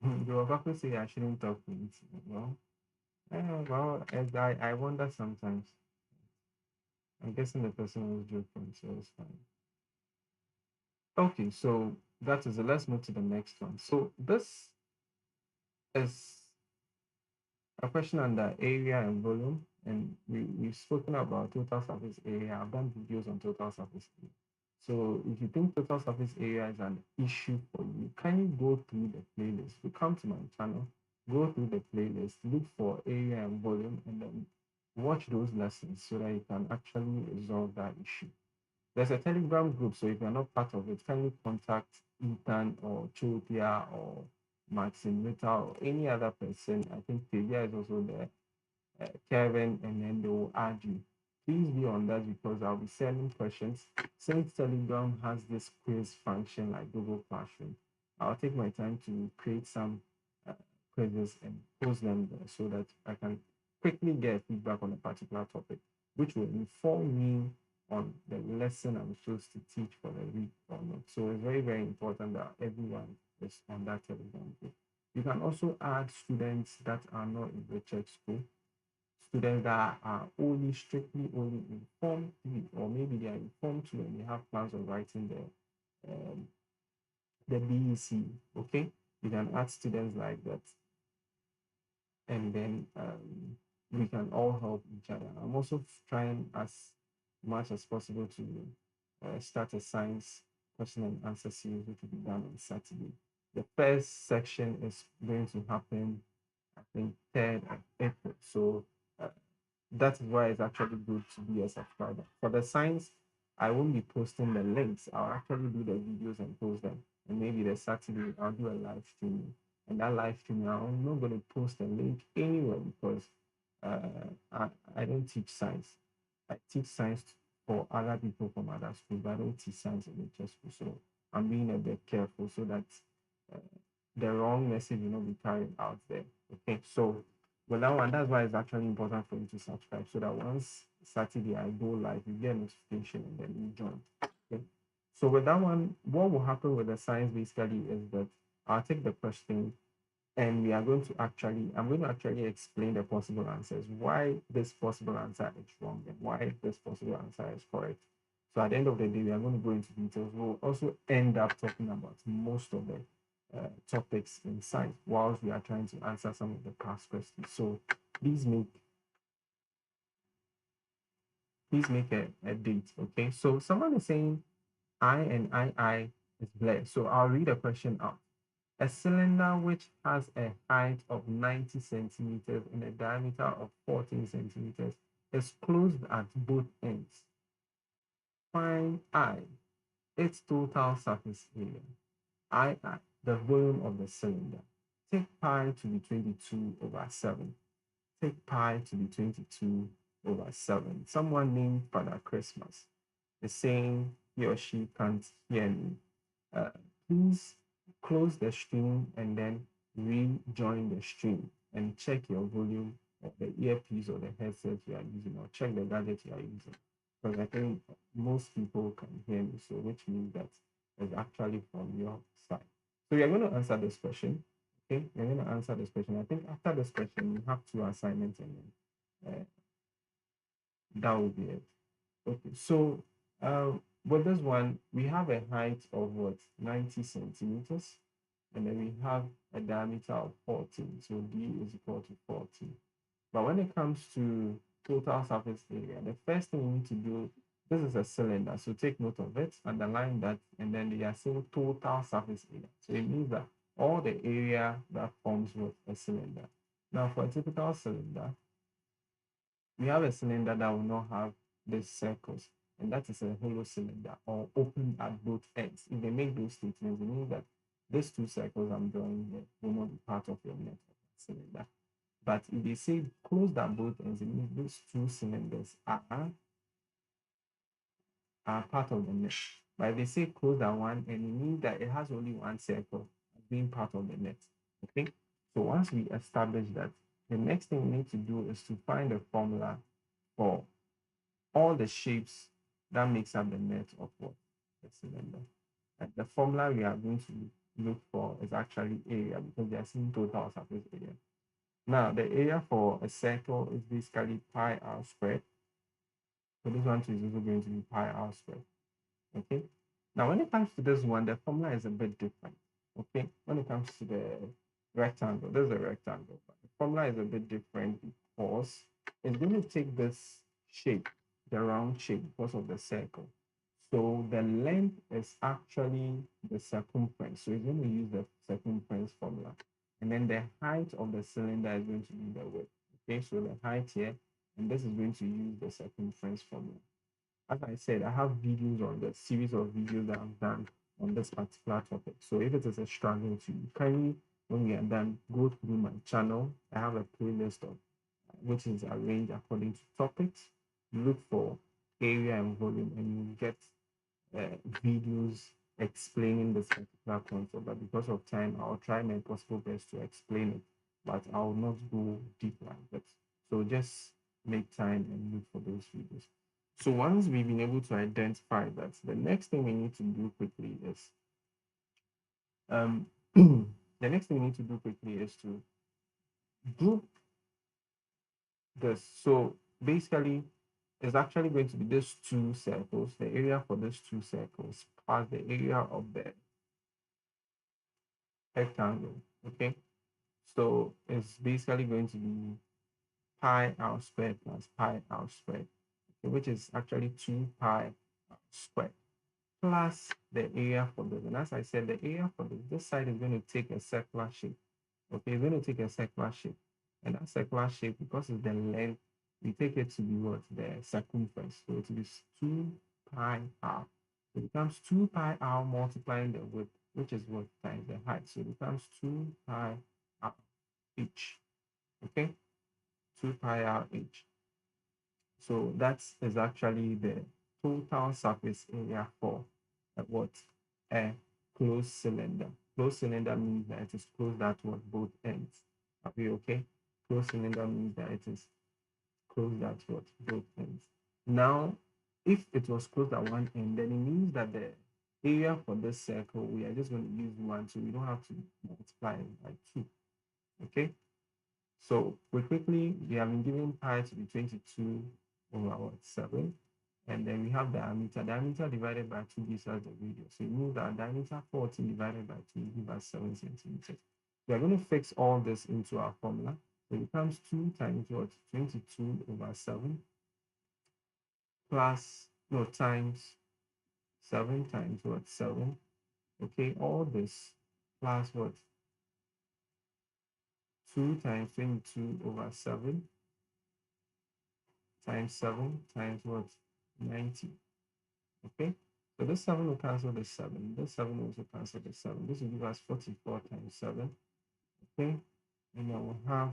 You were about to say I shouldn't talk to it. Well, as I wonder sometimes. I'm guessing the person was joking, so it's fine. Okay, so that is it. Let's move to the next one. So this is a question under area and volume, and we've spoken about total surface area. I've done videos on total surface area. So if you think total surface area is an issue for you, can you go through the playlist? You come to my channel, go through the playlist, look for area and volume, and then watch those lessons so that you can actually resolve that issue. There's a Telegram group, so if you're not part of it, kindly contact Ethan or Chotia or Maxim Rita or any other person. I think Tavia is also there, Kevin, and then they will add you. Please be on that because I'll be sending questions. Since Telegram has this quiz function like Google Classroom, I'll take my time to create some uh, quizzes and post them there so that I can quickly get feedback on a particular topic, which will inform me on the lesson I'm supposed to teach for the week or not. So it's very, very important that everyone is on that Telegram group. You can also add students that are not in the church school, students that are only strictly only informed three, or maybe they are informed two and they have plans of writing the BECE. Okay, you can add students like that, and then we can all help each other. I'm also trying as much as possible to start a science question and answer series, which will be done on Saturday. The first section is going to happen, I think, 3rd of April. So that is why it's actually good to be a subscriber. For the science, I won't be posting the links. I'll actually do the videos and post them. And maybe the Saturday I'll do a live stream. And that live stream, I'm not going to post a link anywhere because I don't teach science. I teach science for other people from other schools, but I don't teach science in the church school. So I'm being a bit careful so that uh, the wrong message will not be carried out there. Okay, so with that one, that's why it's actually important for you to subscribe so that once Saturday I go live, you get a notification and then you join. Okay. So with that one, what will happen with the science basically is that I'll take the question and we are going to I'm going to actually explain the possible answers, why this possible answer is wrong and why this possible answer is correct. So at the end of the day, we are going to go into details. We'll also end up talking about most of the topics in science whilst we are trying to answer some of the past questions. So please make a date. Okay. So someone is saying I and I is blurred. So I'll read a question out. A cylinder which has a height of 90 centimeters and a diameter of 14 centimeters is closed at both ends. Find I, its total surface area. I, the volume of the cylinder. Take pi to be 22/7. Take pi to be 22/7. Someone named Father Christmas is saying he or she can't hear me. Please close the stream and then rejoin the stream and check your volume of the earpiece or the headset you are using, or check the gadget you are using. Because I think most people can hear me, so which means that it's actually from your side. So you're going to answer this question. Okay, you're going to answer this question. I think after this question, you have 2 assignments and then that will be it. Okay, so with this one, we have a height of what, 90 centimeters, and then we have a diameter of 14. So D is equal to 14. But when it comes to total surface area, the first thing we need to do, this is a cylinder, so take note of it, underline that, and then they are saying total surface area. So it means that all the area that forms with a cylinder. Now for a typical cylinder, we have a cylinder that will not have these circles, and that is a hollow cylinder or open at both ends. If they make those statements, it means that these 2 circles I'm drawing here will not be part of your net of that cylinder. But if they say closed at both ends, it means those 2 cylinders are part of the net. But if they say closed at one end, it means that it has only 1 circle being part of the net. Okay. So once we establish that, the next thing we need to do is to find a formula for all the shapes that makes up the net of what? The cylinder. And the formula we are going to look for is actually area, because they are saying total surface area. Now, the area for a circle is basically pi r squared. So this one too is also going to be pi r squared. Okay. Now, when it comes to this one, the formula is a bit different. Okay. When it comes to the rectangle, this is a rectangle. But the formula is a bit different because it's going to take this shape, the round shape, because of the circle. So the length is actually the circumference. So it's going to use the circumference formula. and then the height of the cylinder is going to be the width. Okay, so the height here, and this is going to use the circumference formula. As I said, I have videos on the series of videos that I've done on this particular topic. So if it is a struggle to you, kindly, when we are done, go through my channel. I have a playlist of which is arranged according to topics. You look for area and volume, and you get videos explaining this particular concept. But because of time, I'll try my possible best to explain it, but I'll not go deep like that. So just make time and look for those videos. So once we've been able to identify that, the next thing we need to do quickly is the next thing we need to do quickly is to group this. So basically, it's actually going to be these two circles, the area for these two circles, plus the area of the rectangle. Okay, so it's basically going to be pi r squared plus pi r squared, okay, which is actually 2 pi r squared plus the area for this. And as I said, the area for this side is going to take a circular shape. Okay, it's going to take a circular shape. And that circular shape, because it's the length, we take it to be what? The circumference. So it is 2 pi r. It becomes 2 pi r multiplying the width, which is what times the height. So it becomes 2 pi r h. Okay, 2 pi r h. So that is actually the total surface area for what? A closed cylinder. Closed cylinder means that it is closed at what? Both ends. Are we okay? Closed cylinder means that it is closed at what? Both ends. Now, if it was closed at one end, then it means that the area for this circle, we are just going to use 1, so we don't have to multiply it by 2. Okay? So we have been given pi to be 22 over 7. And then we have diameter. Diameter divided by 2 gives us the radius. So it means that diameter 14 divided by 2 gives us 7 centimeters. We are going to fix all this into our formula. So it becomes 2 times what? 22 over 7 plus, no, times 7 times what? 7. Okay, all this plus what? 2 times 22 over 7 times 7 times what? 90. Okay, so this 7 will cancel the 7. This 7 will also cancel the 7. This will give us 44 times 7. Okay, and then we'll have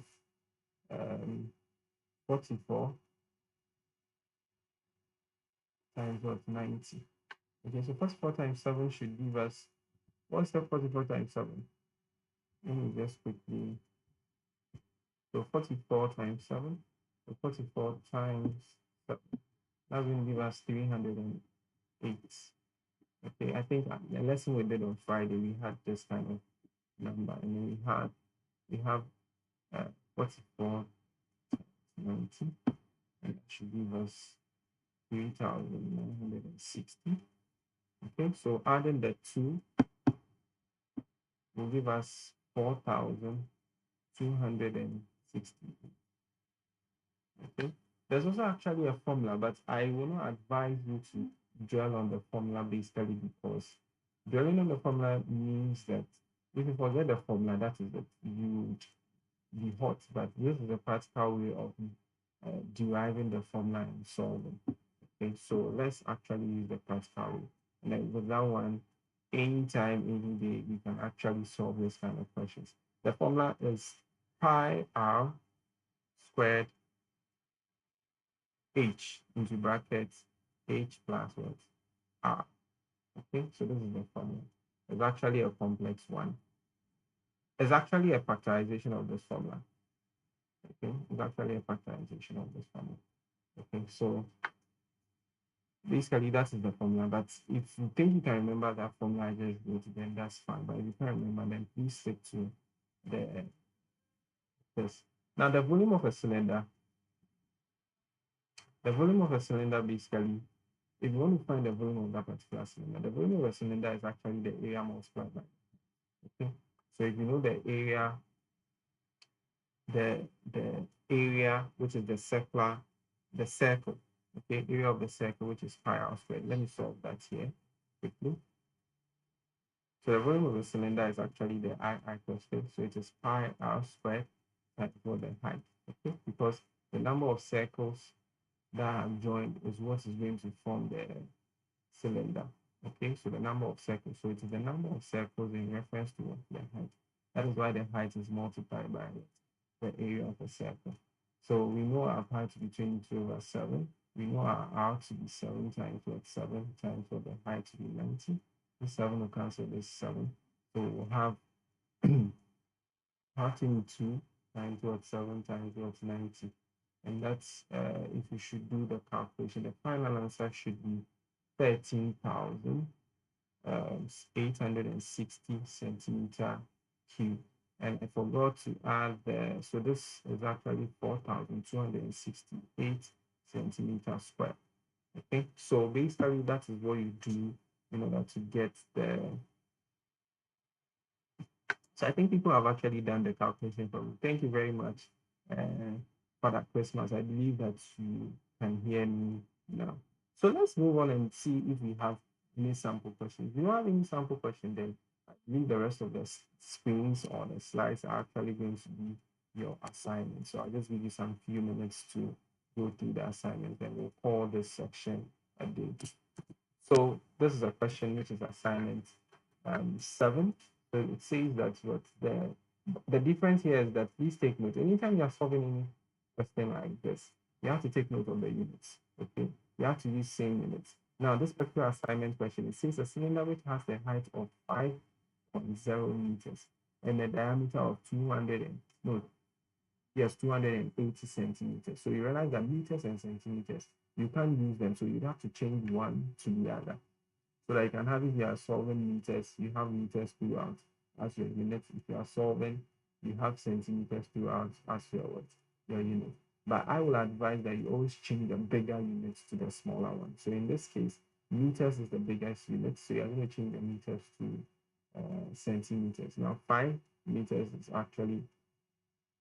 44 times what? 90. Okay, so 44 times 7 should give us, what's the 44 times 7? Let me just quickly, so 44 times 7, so 44 times 7, that's going to give us 308. Okay, I think the lesson we did on Friday, we had this kind of number, and then we have 44 90, and that should give us 3,960. Okay, so adding the 2 will give us 4,260. Okay, there's also actually a formula, but I will not advise you to dwell on the formula basically, because dwelling on the formula means that if you forget the formula, that is that you would be hot. But this is a practical way of deriving the formula and solving. Okay, so let's actually use the practical way. And then with that one, anytime, any day, we can actually solve this kind of questions. The formula is pi r squared h into brackets h plus what? R. Okay, so this is the formula. It's actually a complex one. It's actually a factorization of this formula. Okay, it's actually a factorization of this formula. Okay, so basically that is the formula. But if you think you can remember that formula I just wrote, then that's fine. But if you can't remember, then please stick to this. Now the volume of a cylinder. The volume of a cylinder basically, if you want to find the volume of that particular cylinder, the volume of a cylinder is actually the area multiplied by. Okay, so if you know the area, the area which is the circle, okay, area of the circle which is pi r squared. Let me solve that here quickly. So the volume of the cylinder is actually the I question. So it is pi r squared times what the height. Okay, because the number of circles that are joined is what is going to form the cylinder. Okay, so the number of circles. So it is the number of circles in reference to what the height. That is why the height is multiplied by the area of a circle. So we know our pi to be 22/7. We know our r to be 7 times what 7 times what the height to be 90. This 7 will cancel this 7. So we'll have 32 times what 7 times what 90. And that's if you should do the calculation, the final answer should be 13,860 centimeter cube. And I forgot to add the, so this is actually 4,268 centimeter square. Okay, so basically that is what you do in order to get the. So I think people have actually done the calculation for me. Thank you very much, Father Christmas. I believe that you can hear me now. So let's move on and see if we have any sample questions. If you don't have any sample question, then I believe the rest of the screens or the slides are actually going to be your assignment. So I'll just give you some few minutes to go through the assignment, and we'll call this section a day. So this is a question which is assignment 7. So it says that what the difference here is that please take note. Anytime you are solving any question like this, you have to take note of the units. Okay, you have to use same units. Now, this particular assignment question, it says a cylinder which has the height of 5.0 meters and a diameter of 280 centimeters. So you realize that meters and centimeters, you can't use them. So you'd have to change one to the other. So that you can have, if you are solving meters, you have meters throughout as your unit. If you are solving, you have centimeters throughout as your unit. But I will advise that you always change the bigger units to the smaller one. So in this case, meters is the biggest unit. So you're going to change the meters to centimeters. Now 5 meters is actually,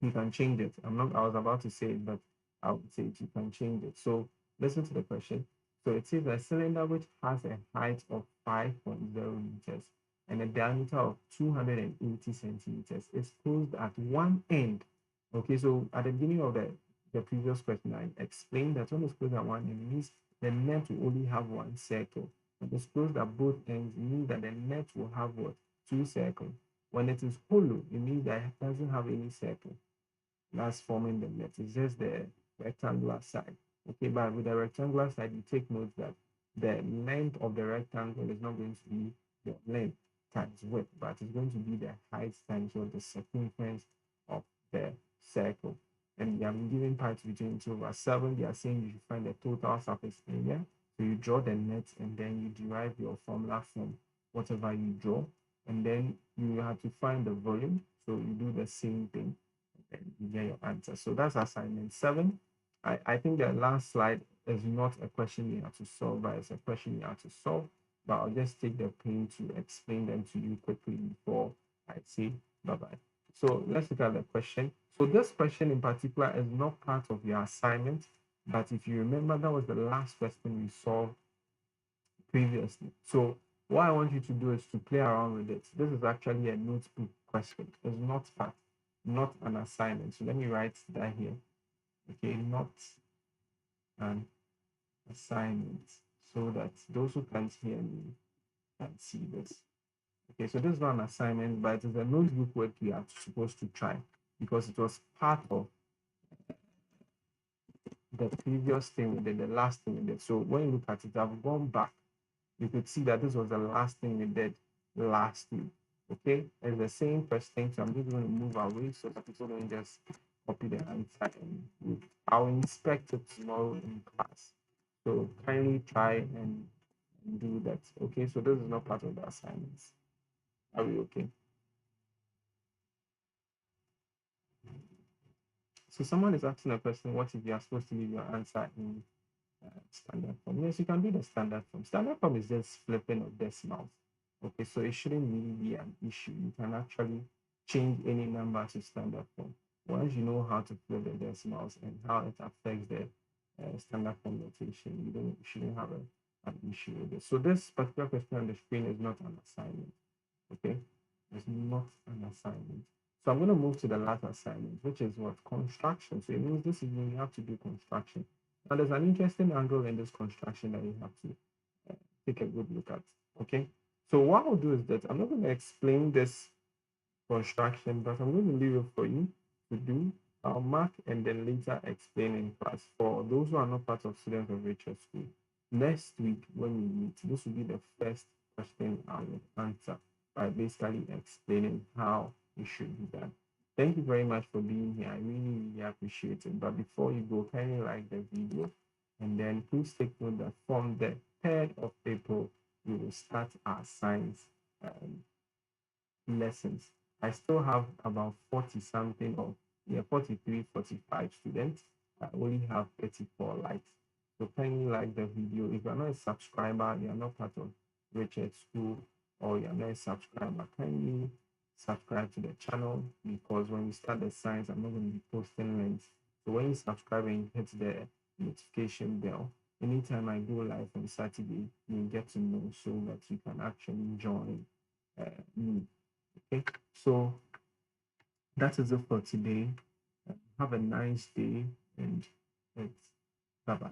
you can change it. I was about to say it, but I would say you can change it. So listen to the question. So it says a cylinder which has a height of 5.0 meters and a diameter of 280 centimeters is closed at one end. Okay, so at the beginning of the previous question, I explained that when it's closed at one end, it means the net will only have one circle. When it's closed at both ends, it means that the net will have what? 2 circles. When it is hollow, it means that it doesn't have any circle that's forming the net. It's just the rectangular side. Okay, but with the rectangular side, you take note that the length of the rectangle is not going to be the length times width, but it's going to be the height times or the circumference of the circle. And we have been given pi to be 22/7. They are saying you should find the total surface area. So you draw the net and then you derive your formula from whatever you draw. And then you have to find the volume. So you do the same thing and you get your answer. So that's assignment 7. I think the last slide is not a question you have to solve, but it's a question you have to solve. But I'll just take the pain to explain them to you quickly before I say bye-bye. So let's look at the question. So this question in particular is not part of your assignment, but if you remember, that was the last question we solved previously. So what I want you to do is to play around with it. This is actually a notebook question. It's not an assignment. So let me write that here. Okay, not an assignment, so that those who can't hear me can see this. Okay, so this is not an assignment, but it is a notebook work you are supposed to try because it was part of the previous thing we did, the last thing we did. So when you look at it, I've gone back. You could see that this was the last thing we did last week. Okay, it's the same first thing. So I'm just going to move away so that people don't just copy the answer. And I'll inspect it tomorrow in class. So kindly try and do that. Okay, so this is not part of the assignments. Are we okay? So someone is asking a question, what if you are supposed to leave your answer in standard form? Yes, you can do the standard form. Standard form is just flipping of decimals. Okay, so it shouldn't really be an issue. You can actually change any number to standard form. Once you know how to flip the decimals and how it affects the standard form notation, you shouldn't have an issue with it. So this particular question on the screen is not an assignment. Okay, it's not an assignment. So I'm going to move to the last assignment, which is what? Construction. So it means this is when you have to do construction. Now there's an interesting angle in this construction that you have to take a good look at. Okay, so what I'll do is that I'm not going to explain this construction, but I'm going to leave it for you to do. I'll mark and then later explain in class. For those who are not part of Students of Richard School, next week when we meet, this will be the first question I will answer by basically explaining how it should be done. Thank you very much for being here. I really, really appreciate it. But before you go, kindly like the video and then please take note that from the 3rd of April, we will start our science lessons. I still have about 40 something or 43, 45 students. I only have 34 likes. So kindly like the video. If you're not a subscriber, you're not part of Richard School, or you're not a subscriber, kindly subscribe to the channel, because when we start the science, I'm not going to be posting links. So when you subscribe and hit the notification bell, anytime I go live on Saturday, you'll get to know so that you can actually join me. Okay, so that is it for today. Have a nice day, and bye bye.